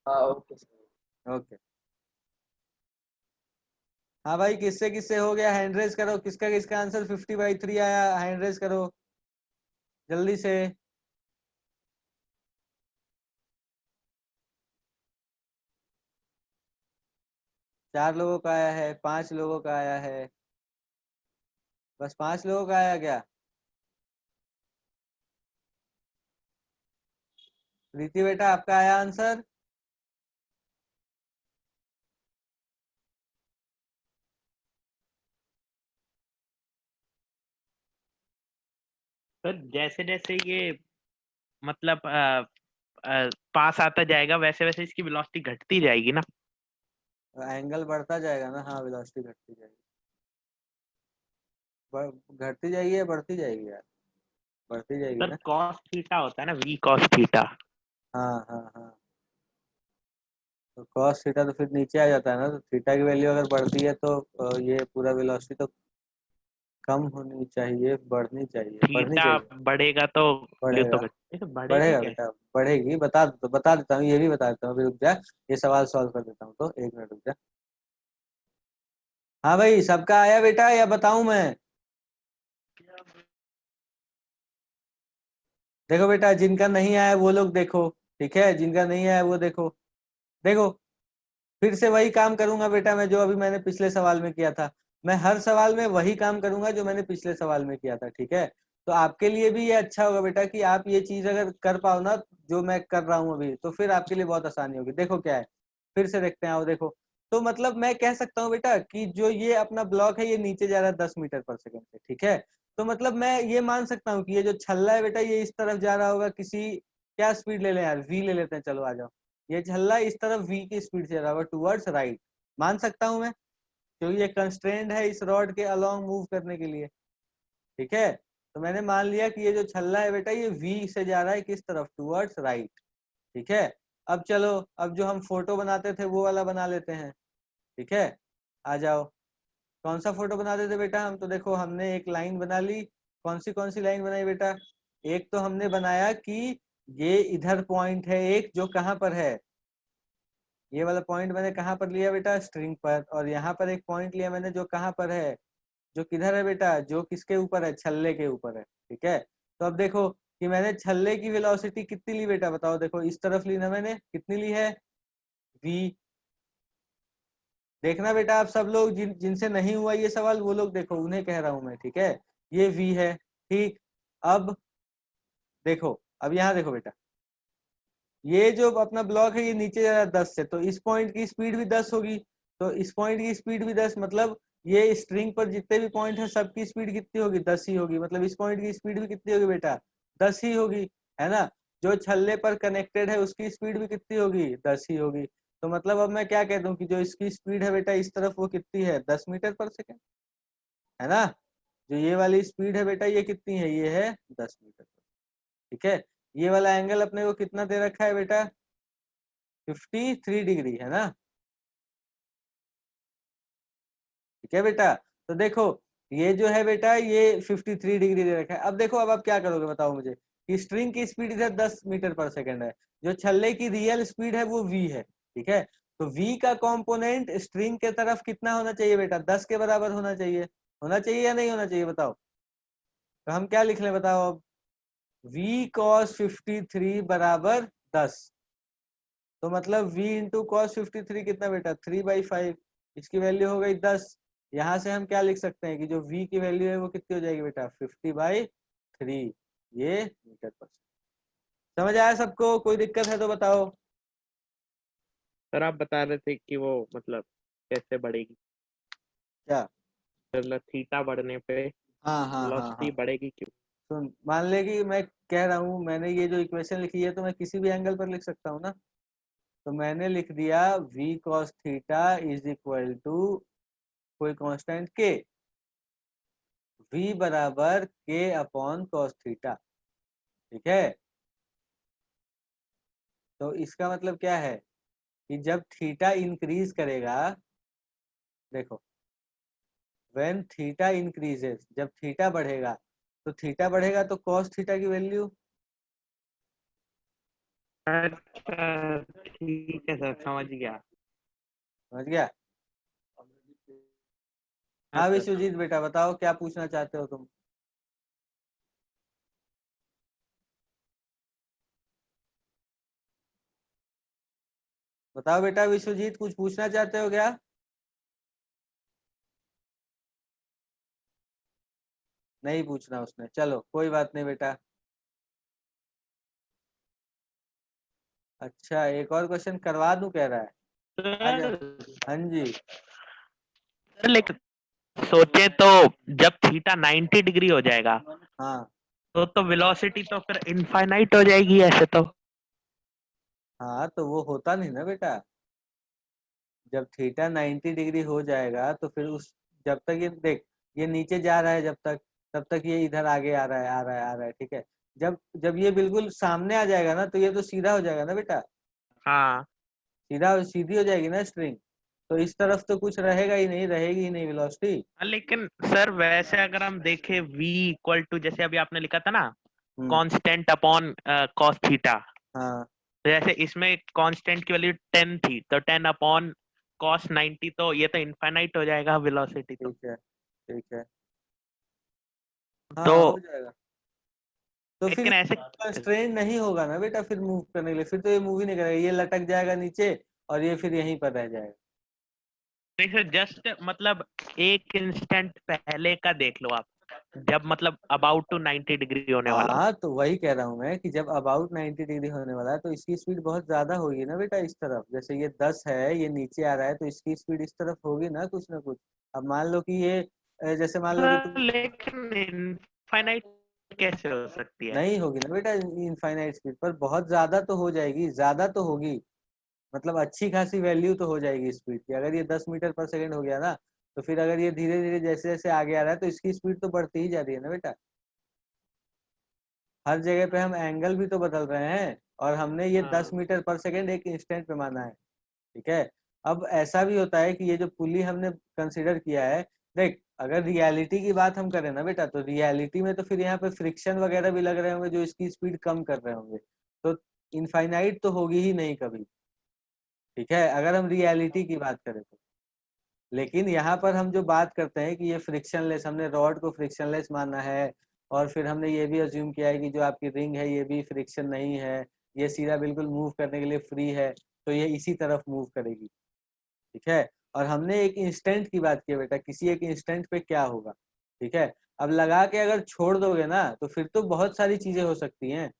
हाँ ओके सर। ओके। हाँ भाई, किससे किससे हो गया? हैंड रेज करो, किसका किसका आंसर 50/3 आया, हैंड रेज करो जल्दी से। चार लोगों का आया है, 5 लोगों का आया है, बस 5 लोगों का आया क्या? प्रीति बेटा आपका आया आंसर? तो जैसे जैसे ये मतलब पास आता जाएगा वैसे वैसे इसकी वेलोसिटी घटती जाएगी ना। एंगल बढ़ता जाएगा ना, हाँ वेलोसिटी घटती जाएगी। घटती जाएगी या बढ़ती जाएगी यार? बढ़ती जाएगी सर ना। कॉस थीटा होता है ना, वी कॉस थीटा। हाँ हाँ हाँ, तो कॉस थीटा तो फिर नीचे आ जाता है ना, तो थीटा की वैल्यू अगर बढ़ती है तो ये पूरा वेलोसिटी तो कम होनी चाहिए, बढ़नी चाहिए, बढ़नी थीटा चाहिए। बढ़ेगा तो ये तो बढ़ेगा, ये तो बढ़ेगी बढ़ेगा कैसे? बेटा, बढ़ेगी। बता देता हूँ, ये भी बता देता हूँ, अभी रुक जा, ये सवाल सॉल्व कर देता हूँ, तो 1 मिनट रुक जा। हाँ भाई, सबका आया बेटा या बताऊं मैं? देखो बेटा, जिनका नहीं आया वो लोग देखो, ठीक है, जिनका नहीं आया वो देखो। देखो, फिर से वही काम करूंगा बेटा मैं, जो अभी मैंने पिछले सवाल में किया था। मैं हर सवाल में वही काम करूंगा जो मैंने पिछले सवाल में किया था, ठीक है? तो आपके लिए भी ये अच्छा होगा बेटा कि आप ये चीज अगर कर पाओ ना, जो मैं कर रहा हूँ अभी, तो फिर आपके लिए बहुत आसानी होगी। देखो क्या है, फिर से देखते हैं, आओ देखो। तो मतलब मैं कह सकता हूँ बेटा कि जो ये अपना ब्लॉक है, ये नीचे जा रहा है 10 मीटर पर सेकेंड से, ठीक है? तो मतलब मैं ये मान सकता हूँ कि ये जो छल्ला है बेटा, ये इस तरफ जा रहा होगा किसी, क्या स्पीड ले लें यार, v ले लेते हैं, चलो आ जाओ। ये छल्ला इस तरफ v की स्पीड से जा रहा होगा टूवर्ड्स राइट, मान सकता हूं मैं, क्योंकि ये कंस्ट्रेंड है इस रॉड के अलोंग मूव करने के लिए, ठीक है? तो मैंने मान लिया कि ये जो छल्ला है बेटा, ये v से जा रहा है किस तरफ, टूवर्ड्स राइट, ठीक है? अब चलो, अब जो हम फोटो बनाते थे वो वाला बना लेते हैं, ठीक है? आ जाओ। कौन सा फोटो बनाते थे बेटा हम? तो देखो, हमने एक लाइन बना ली। कौन सी लाइन बनाई बेटा? एक तो हमने बनाया कि ये इधर पॉइंट है एक, जो कहाँ पर है, ये वाला पॉइंट मैंने कहाँ पर लिया बेटा, स्ट्रिंग पर। और यहाँ पर एक पॉइंट लिया मैंने, जो कहाँ पर है, जो किधर है बेटा, जो किसके ऊपर है, छल्ले के ऊपर है, ठीक है? तो अब देखो कि मैंने छल्ले की वेलोसिटी कितनी ली बेटा, बताओ। देखो इस तरफ ली ना मैंने, कितनी ली है, v। देखना बेटा, आप सब लोग जिनसे नहीं हुआ ये सवाल, वो लोग देखो, उन्हें कह रहा हूं मैं, ठीक है? ये v है, ठीक। अब देखो, अब यहाँ देखो बेटा, ये जो अपना ब्लॉक है, ये नीचे जा रहा है 10 से, तो इस पॉइंट की स्पीड भी 10 होगी। तो इस पॉइंट की स्पीड भी 10, मतलब ये स्ट्रिंग पर जितने भी पॉइंट है सबकी स्पीड कितनी होगी, 10 ही होगी। मतलब इस पॉइंट की स्पीड भी कितनी होगी बेटा, 10 ही होगी, है ना? जो छल्ले पर कनेक्टेड है उसकी स्पीड भी कितनी होगी, 10 ही होगी। तो मतलब अब मैं क्या कह दूं कि जो इसकी स्पीड है बेटा इस तरफ, वो कितनी है, 10 मीटर पर सेकेंड, है ना? जो ये वाली स्पीड है बेटा, ये कितनी है, ये है 10 मीटर, ठीक है? ये वाला एंगल अपने को कितना दे रखा है बेटा, 53 डिग्री, है ना? ठीक है बेटा? तो देखो, ये जो है बेटा, ये 53 डिग्री दे रखा है। अब देखो, अब आप क्या करोगे बताओ मुझे, कि स्ट्रिंग की स्पीड इधर 10 मीटर पर सेकेंड है, जो छल्ले की रियल स्पीड है वो v है, ठीक है? तो v का कंपोनेंट स्ट्रिंग के तरफ कितना होना चाहिए बेटा, 10 के बराबर होना चाहिए या नहीं होना चाहिए, बताओ। तो हम क्या लिख लें बताओ अब, v cos 53 बराबर 10। तो मतलब v इंटू कॉस 53 कितना बेटा, 3/5। इसकी वैल्यू हो गई 10। यहाँ से हम क्या लिख सकते हैं कि जो v की वैल्यू है वो कितनी हो जाएगी बेटा, 50/3, ये मीटर पर। समझ आया सबको? कोई दिक्कत है तो बताओ। सर आप बता रहे थे कि वो मतलब कैसे बढ़ेगी, क्या? मतलब थीटा बढ़ने पे हाँ हाँ हाँ वेलोसिटी हाँ। बढ़ेगी क्यों? सुन, मान ले कि मैं कह रहा हूँ, मैंने ये जो इक्वेशन लिखी है तो मैं किसी भी एंगल पर लिख सकता हूँ ना। तो मैंने लिख दिया v cos theta is equal to कोई कांस्टेंट k, v बराबर k अपॉन cos थीटा। ठीक है, तो इसका मतलब क्या है कि जब थीटा इंक्रीज करेगा, देखो व्हेन थीटा इंक्रीजेस, जब थीटा बढ़ेगा तो थीटा बढ़ेगा तो cos थीटा की वैल्यू, अच्छा ठीक है सर, समझ गया। समझ गया? हाँ हाँ सर। विश्वजीत बेटा बताओ क्या पूछना चाहते हो तुम? बताओ बेटा विश्वजीत, कुछ पूछना चाहते हो क्या? नहीं पूछना उसने, चलो कोई बात नहीं बेटा। अच्छा एक और क्वेश्चन करवा दूं कह रहा है, आजा। हाँ जी। सर लेकिन सोचे तो जब थीटा 90 डिग्री हो जाएगा हाँ तो वेलोसिटी तो फिर इनफाइनाइट हो जाएगी ऐसे तो। हाँ, तो वो होता नहीं ना बेटा। जब थीटा 90 डिग्री हो जाएगा तो फिर उस, जब तक ये देख, ये नीचे जा रहा है जब तक, तब तक ये इधर आगे आ रहा है आ रहा है आ रहा है, ठीक है। जब जब ये बिल्कुल सामने आ जाएगा ना तो ये तो सीधा हो जाएगा ना बेटा, हाँ सीधा सीधी हो जाएगी ना स्ट्रिंग। तो इस तरफ तो कुछ रहेगा ही नहीं, रहेगी ही नहीं वेलोसिटी। लेकिन सर वैसे अगर हम देखें v इक्वल टू जैसे अभी आपने लिखा था ना, हम्म। कांस्टेंट अपॉन कॉस थीटा, हाँ तो जैसे इसमें कांस्टेंट की वैल्यू 10 थी तो 10 अपॉन कॉस 90, तो ये तो इनफाइनाइट हो जाएगा वेलोसिटी तो। ठीक है ठीक है, तो हाँ हो जाएगा। तो फिर लेकिन ऐसे कंस्ट्रेन नहीं होगा ना बेटा फिर मूव करने के लिए, फिर तो ये मूव ही नहीं करेगा, ये लटक जाएगा नीचे और ये फिर यहीं पर रह जाएगा। जस्ट मतलब एक इंस्टेंट पहले का देख लो आप, जब मतलब अबाउट टू 90 डिग्री होने वाला हो। हाँ तो वही कह रहा हूँ मैं कि जब अबाउट 90 डिग्री होने वाला है तो इसकी स्पीड बहुत ज्यादा होगी ना बेटा इस तरफ, जैसे ये 10 है ये नीचे आ रहा है तो इसकी स्पीड इस तरफ होगी ना कुछ ना कुछ। अब मान लो कि ये जैसे मान लो कि तुम, लेकिन इनफाइनाइट कैसे हो सकती है? नहीं होगी ना बेटा इनफाइनाइट स्पीड पर, बहुत ज्यादा तो हो जाएगी, ज्यादा तो होगी, मतलब अच्छी खासी वैल्यू तो हो जाएगी स्पीड की। अगर ये 10 मीटर पर सेकंड हो गया ना, तो फिर अगर ये धीरे धीरे जैसे जैसे आगे आ रहा है तो इसकी स्पीड तो बढ़ती ही जा रही है ना बेटा। हर जगह पे हम एंगल भी तो बदल रहे हैं, और हमने ये 10 मीटर पर सेकंड एक इंस्टेंट पे माना है। ठीक है, अब ऐसा भी होता है कि ये जो पुली हमने कंसिडर किया है, देख अगर रियलिटी की बात हम करें ना बेटा, तो रियलिटी में तो फिर यहाँ पे फ्रिक्शन वगैरह भी लग रहे होंगे जो इसकी स्पीड कम कर रहे होंगे, तो इनफाइनाइट तो होगी ही नहीं कभी। ठीक है, अगर हम रियलिटी की बात करें तो। लेकिन यहाँ पर हम जो बात करते हैं कि ये फ्रिक्शनलेस, हमने रॉड को फ्रिक्शनलेस माना है, और फिर हमने ये भी अज्यूम किया है कि जो आपकी रिंग है ये भी फ्रिक्शन नहीं है, ये सीधा बिल्कुल मूव करने के लिए फ्री है, तो ये इसी तरफ मूव करेगी। ठीक है, और हमने एक इंस्टेंट की बात की है बेटा, किसी एक इंस्टेंट पे क्या होगा। ठीक है, अब लगा के अगर छोड़ दोगे ना तो फिर तो बहुत सारी चीजें हो सकती हैं।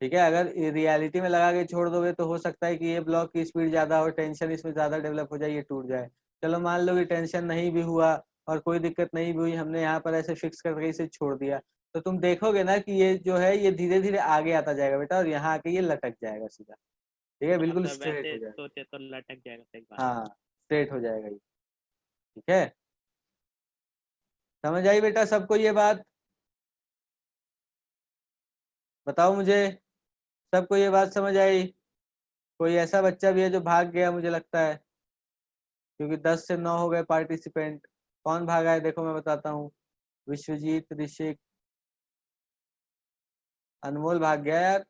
ठीक है, अगर रियलिटी में लगा के छोड़ दोगे तो हो सकता है कि ये ब्लॉक की स्पीड ज्यादा हो, टेंशन इसमें ज्यादा डेवलप हो जाए, ये टूट जाए। चलो मान लो कि टेंशन नहीं भी हुआ और कोई दिक्कत नहीं भी हुई, हमने यहाँ पर ऐसे फिक्स करके इसे छोड़ दिया, तो तुम देखोगे ना कि ये जो है ये धीरे धीरे आगे आता जाएगा बेटा, और यहाँ आके ये लटक जाएगा सीधा। ठीक है, बिल्कुल मतलब स्ट्रेट वैसे हो जाएगा। सोचे तो लटक जाएगा, सही बात। हाँ स्ट्रेट हो जाएगा ये। ठीक है, समझ आई बेटा सबको ये बात? बताओ मुझे, सबको ये बात समझ आई? कोई ऐसा बच्चा भी है जो भाग गया मुझे लगता है, क्योंकि 10 से 9 हो गए पार्टिसिपेंट। कौन भागा है देखो मैं बताता हूँ। विश्वजीत, ऋषिक, अनमोल भाग गया यार।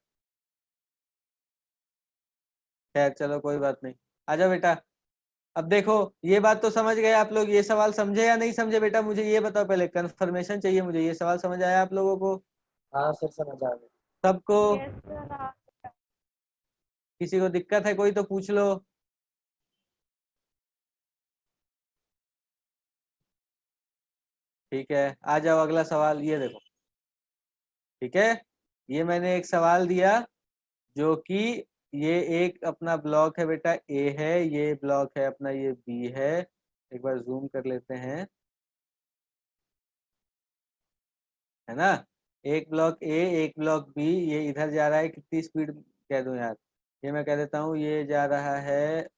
खैर चलो कोई बात नहीं, आजा बेटा। अब देखो ये बात तो समझ गए आप लोग, ये सवाल समझे या नहीं समझे बेटा, मुझे ये बताओ, पहले कंफर्मेशन चाहिए मुझे, ये सवाल समझ आया आप लोगों को हाँ सर समझ आ गया। सबको? Yes sir. किसी को दिक्कत है कोई तो पूछ लो। ठीक है, आ जाओ अगला सवाल, ये देखो। ठीक है, ये मैंने एक सवाल दिया जो कि ये एक अपना ब्लॉक है बेटा ए है, ये ब्लॉक है अपना ये बी है। एक बार जूम कर लेते हैं, है ना। एक ब्लॉक ए एक ब्लॉक बी, ये इधर जा रहा है, कितनी स्पीड कह दूं यार, ये मैं कह देता हूँ ये जा रहा है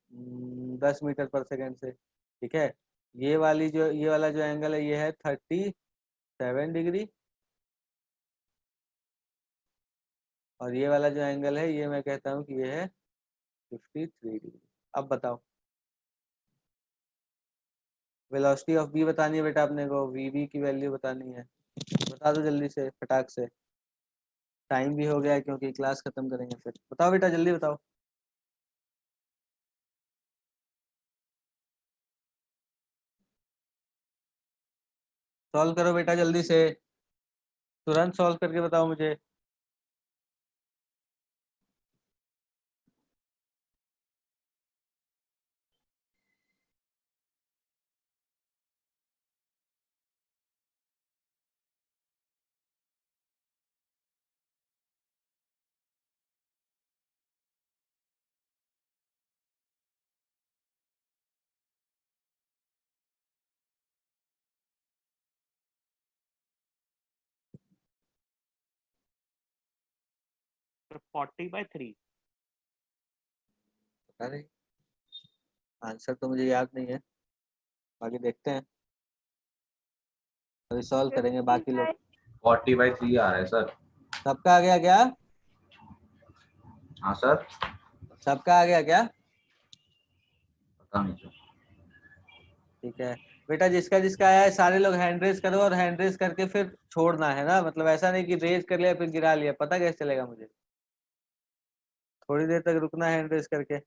10 मीटर पर सेकेंड से, ठीक है। ये वाला जो एंगल है ये है 37 डिग्री, और ये वाला जो एंगल है ये मैं कहता हूँ कि ये है 53 डिग्री। अब बताओ, वेलोसिटी ऑफ बी बतानी है बेटा अपने को, वी बी की वैल्यू बतानी है, बता दो जल्दी से फटाक से। टाइम भी हो गया है क्योंकि क्लास खत्म करेंगे फिर। बताओ बेटा जल्दी बताओ। सॉल्व करो बेटा जल्दी से, तुरंत सॉल्व करके बताओ मुझे। तो 40/3। अरे आंसर तो मुझे याद नहीं है, बाकी देखते हैं, अभी सॉल्व करेंगे बाकी लोग। 40/3 आ रहा है सर। सबका आ गया क्या? हाँ सर। सबका आ गया क्या? पता नहीं सर। ठीक है बेटा, जिसका जिसका आया है सारे लोग हैंड रेज करो, और हैंड रेज करके फिर छोड़ना है ना, मतलब ऐसा नहीं कि रेज कर लिया फिर गिरा लिया, पता कैसे चलेगा मुझे, थोड़ी देर तक रुकना है हैंड रेज करके।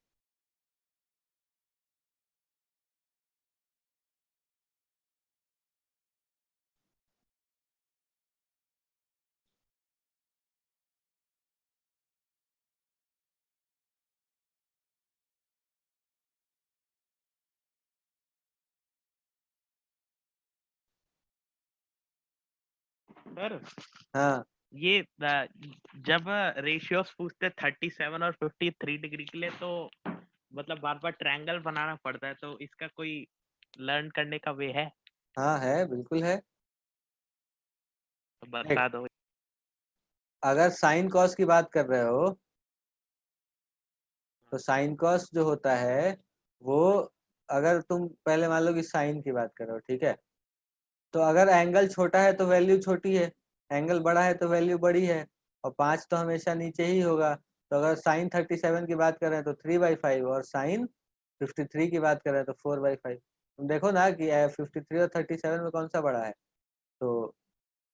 सर हाँ ये जब रेशियोस पूछते 37 और 53 डिग्री के लिए, तो मतलब बार बार ट्रायंगल बनाना पड़ता है, तो इसका कोई लर्न करने का वे है? हाँ है, बिल्कुल है। तो बता दो। अगर साइन कॉस की बात कर रहे हो तो साइन कॉस जो होता है वो, अगर तुम पहले मान लो कि साइन की बात कर रहे हो, ठीक है, तो अगर एंगल छोटा है तो वैल्यू छोटी है, एंगल बड़ा है तो वैल्यू बड़ी है, और 5 तो हमेशा नीचे ही होगा। तो अगर साइन 37 की बात कर रहे हैं तो 3/5, और साइन 53 की बात कर रहे हैं तो 4/5। तुम देखो ना कि 53 और 37 में कौन सा बड़ा है, तो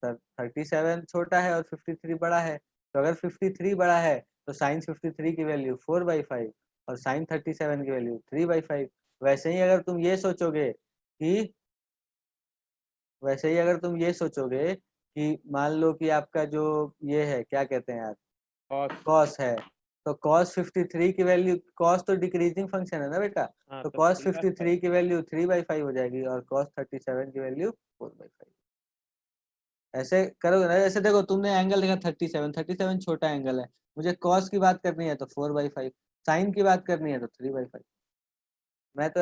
37 छोटा है और 53 बड़ा है। तो अगर 53 बड़ा है तो साइन 53 की वैल्यू 4/5 और साइन 37 की वैल्यू 3/5। वैसे ही अगर तुम ये सोचोगे कि वैसे ही अगर तुम ये सोचोगे कि मान लो कि आपका जो ये है क्या कहते हैं यार, कॉस है, तो कॉस 53 की वैल्यू, कॉस तो डिक्रीजिंग फंक्शन है ना बेटा, हाँ, तो तो कॉस 3/5। 53 की वैल्यू 3/5 हो जाएगी, और कॉस 37 की वैल्यू 4/5। ऐसे करोगे ना, जैसे देखो तुमने एंगल देखा 37 छोटा एंगल है, मुझे कॉस की बात करनी है तो 4/5, साइन की बात करनी है तो 3/5। मैंने तो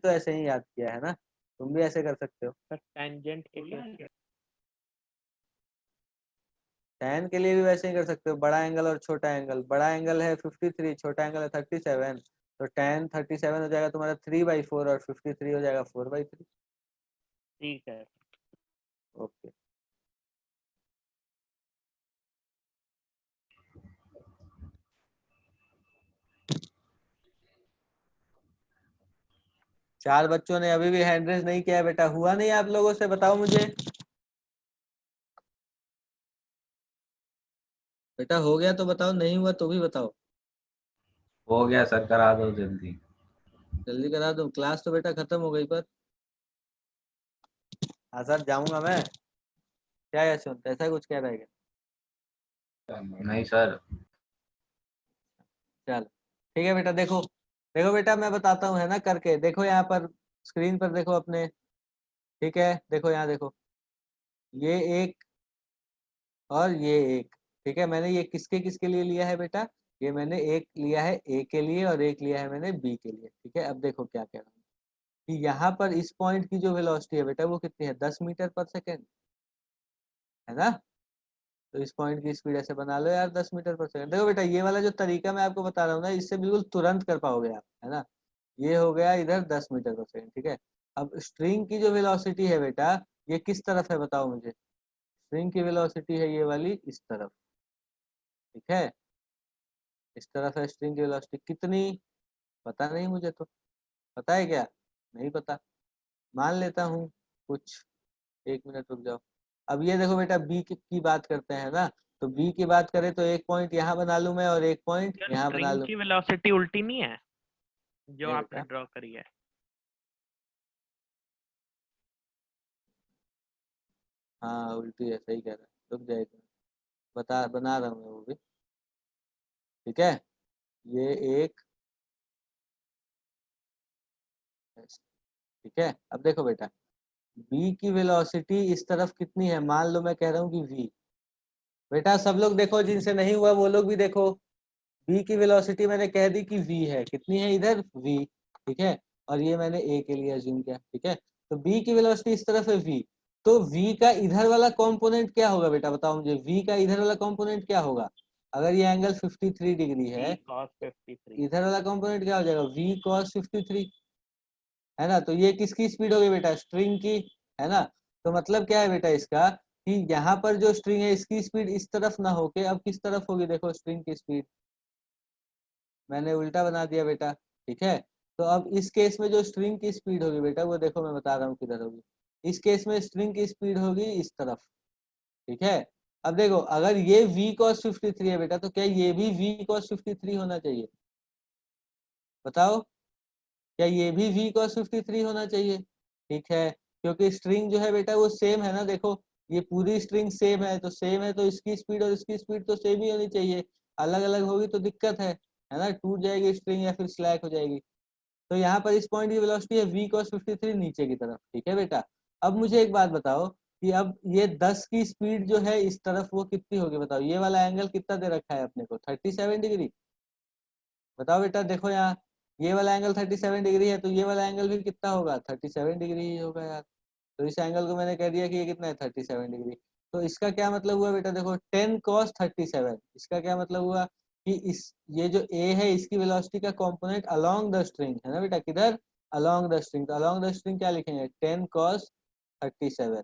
ऐसे ही याद किया है ना, तुम भी ऐसे कर सकते हो। सर टेंजेंट के केस tan के लिए भी वैसे ही कर सकते हो, बड़ा एंगल और छोटा एंगल, बड़ा एंगल है 53, छोटा एंगल है 37, तो tan 37 हो जाएगा तुम्हारा 3/4 और 53 हो जाएगा 4/3। ठीक है। ओके, चार बच्चों ने अभी भी हैंड रेज नहीं किया है बेटा, हुआ नहीं आप लोगों से, बताओ मुझे बेटा, हो गया तो बताओ, नहीं हुआ तो भी बताओ। हो गया सर, करा दो जल्दी। जल्दी करा दूं, क्लास तो बेटा खत्म हो गई, पर हाँ सर जाऊंगा मैं, क्या यशवंत ऐसा कुछ कह रहा है क्या? नहीं सर। चल ठीक है बेटा, देखो देखो बेटा मैं बताता हूँ है ना, करके देखो यहाँ पर स्क्रीन पर देखो अपने, ठीक है, देखो यहाँ देखो, ये एक और ये एक, ठीक है, मैंने ये किसके किसके लिए लिया है बेटा, ये मैंने एक लिया है ए के लिए और एक लिया है मैंने बी के लिए, ठीक है। अब देखो क्या कह रहा हूँ कि यहाँ पर इस पॉइंट की जो वेलोसिटी है बेटा वो कितनी है, 10 मीटर पर सेकेंड, है ना। तो इस पॉइंट की स्पीड ऐसे बना लो यार, 10 मीटर पर सेकंड। देखो बेटा ये वाला जो तरीका मैं आपको बता रहा हूँ ना, इससे बिल्कुल तुरंत कर पाओगे आप, है ना। ये हो गया इधर 10 मीटर पर सेकंड, ठीक है। अब स्ट्रिंग की जो वेलोसिटी है बेटा ये किस तरफ है बताओ मुझे। स्ट्रिंग की वेलोसिटी है ये वाली इस तरफ, ठीक है। इस तरफ है स्ट्रिंग की वेलोसिटी, कितनी पता नहीं मुझे, तो पता है क्या, नहीं पता, मान लेता हूँ कुछ, 1 मिनट रुक जाओ। अब ये देखो बेटा बी की बात करते हैं ना, तो बी की बात करें तो एक पॉइंट यहाँ बना लूं मैं और एक पॉइंट यार यहाँ बना स्ट्रिंग लूं। की वेलोसिटी उल्टी नहीं है जो ये आपने बेटा ड्रॉ करी है? हाँ उल्टी है, सही कह रहा है, रुक जाएगा, बता बना रहा हूँ मैं वो भी, ठीक है। ये एक, ठीक है। अब देखो बेटा बी की वेलोसिटी इस तरफ कितनी है, मान लो मैं कह रहा हूँ कि वी। बेटा सब लोग देखो, जिनसे नहीं हुआ वो लोग भी देखो, बी की वेलोसिटी मैंने कह दी कि वी है, कितनी है इधर वी, ठीक है। और ये मैंने ए के लिए अज्यूम किया, ठीक है। तो बी की वेलोसिटी इस तरफ है वी, तो वी का इधर वाला कंपोनेंट क्या होगा बेटा बताओ मुझे, वी का इधर वाला कंपोनेंट क्या होगा। अगर ये एंगल 53 डिग्री है, V cos 53। इधर वाला कंपोनेंट क्या हो जाएगा, वी cos 53, है ना। तो ये किसकी स्पीड होगी बेटा, स्ट्रिंग की, है ना। तो मतलब क्या है बेटा इसका कि यहाँ पर जो स्ट्रिंग है इसकी स्पीड इस तरफ ना होके अब किस तरफ होगी, देखो स्ट्रिंग की स्पीड मैंने उल्टा बना दिया बेटा, ठीक है। तो अब इस केस में जो स्ट्रिंग की स्पीड होगी बेटा वो देखो मैं बता रहा हूँ किधर होगी, इस केस में स्ट्रिंग की स्पीड होगी इस तरफ, ठीक है। अब देखो अगर ये v cos 53 है बेटा तो क्या ये भी v cos 53 होना चाहिए, बताओ, क्या ये भी v cos 53 होना चाहिए, ठीक है। क्योंकि स्ट्रिंग जो है बेटा वो सेम है ना, देखो ये पूरी स्ट्रिंग सेम है, तो सेम है तो इसकी स्पीड और इसकी स्पीड तो सेम ही होनी चाहिए, अलग अलग होगी तो दिक्कत है ना, टूट जाएगी स्ट्रिंग या फिर स्लैक हो जाएगी। तो यहाँ पर इस पॉइंट की वेलोसिटी है v cos 53 नीचे की तरफ, ठीक है बेटा। अब मुझे एक बात बताओ कि अब ये 10 की स्पीड जो है इस तरफ वो कितनी होगी बताओ, ये वाला एंगल कितना दे रखा है अपने को 37 डिग्री, बताओ बेटा। देखो यहाँ ये वाला एंगल 37 डिग्री है तो ये वाला एंगल भी कितना होगा, 37 डिग्री ही होगा यार। तो इस एंगल को मैंने कह दिया कि ये कितना है 37 डिग्री। तो इसका क्या मतलब हुआ बेटा, देखो 10 cos 37, इसका क्या मतलब हुआ कि इस ये जो a है इसकी वेलोसिटी का कंपोनेंट अलोंग द स्ट्रिंग है ना बेटा, किधर, अलोंग द स्ट्रिंग। तो अलोंग द स्ट्रिंग क्या लिखेंगे, 10 cos 37।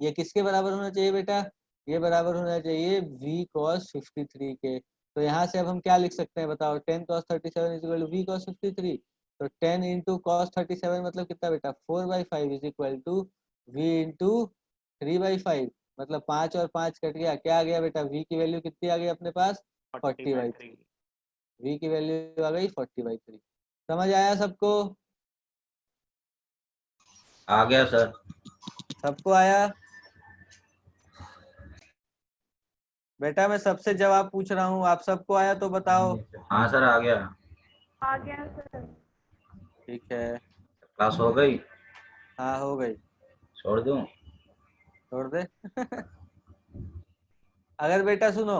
ये किसके बराबर होना चाहिए बेटा, ये बराबर होना चाहिए v cos 53 के। तो यहाँ से अब हम क्या लिख सकते हैं बताओ, 10 cos 37 is equal to v cos 53। तो 10 इंटू cos 37 मतलब कितना बेटा, 4/5 is equal to v into 3/5, मतलब 5 और 5 कट गया, क्या आ गया बेटा, v की वैल्यू कितनी आ गई अपने पास, 40/3। v की वैल्यू आ गई 40/3। समझ आया सबको, आ गया सर। सबको आया बेटा, मैं सबसे जवाब पूछ रहा हूँ, आप सबको आया तो बताओ। हाँ सर आ गया। आ गया सर। ठीक है, क्लास हो गई, हाँ हो गई, छोड़ दूं? छोड़ दे अगर बेटा सुनो,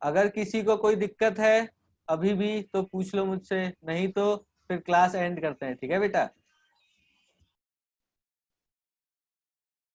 अगर किसी को कोई दिक्कत है अभी भी तो पूछ लो मुझसे, नहीं तो फिर क्लास एंड करते हैं, ठीक है बेटा।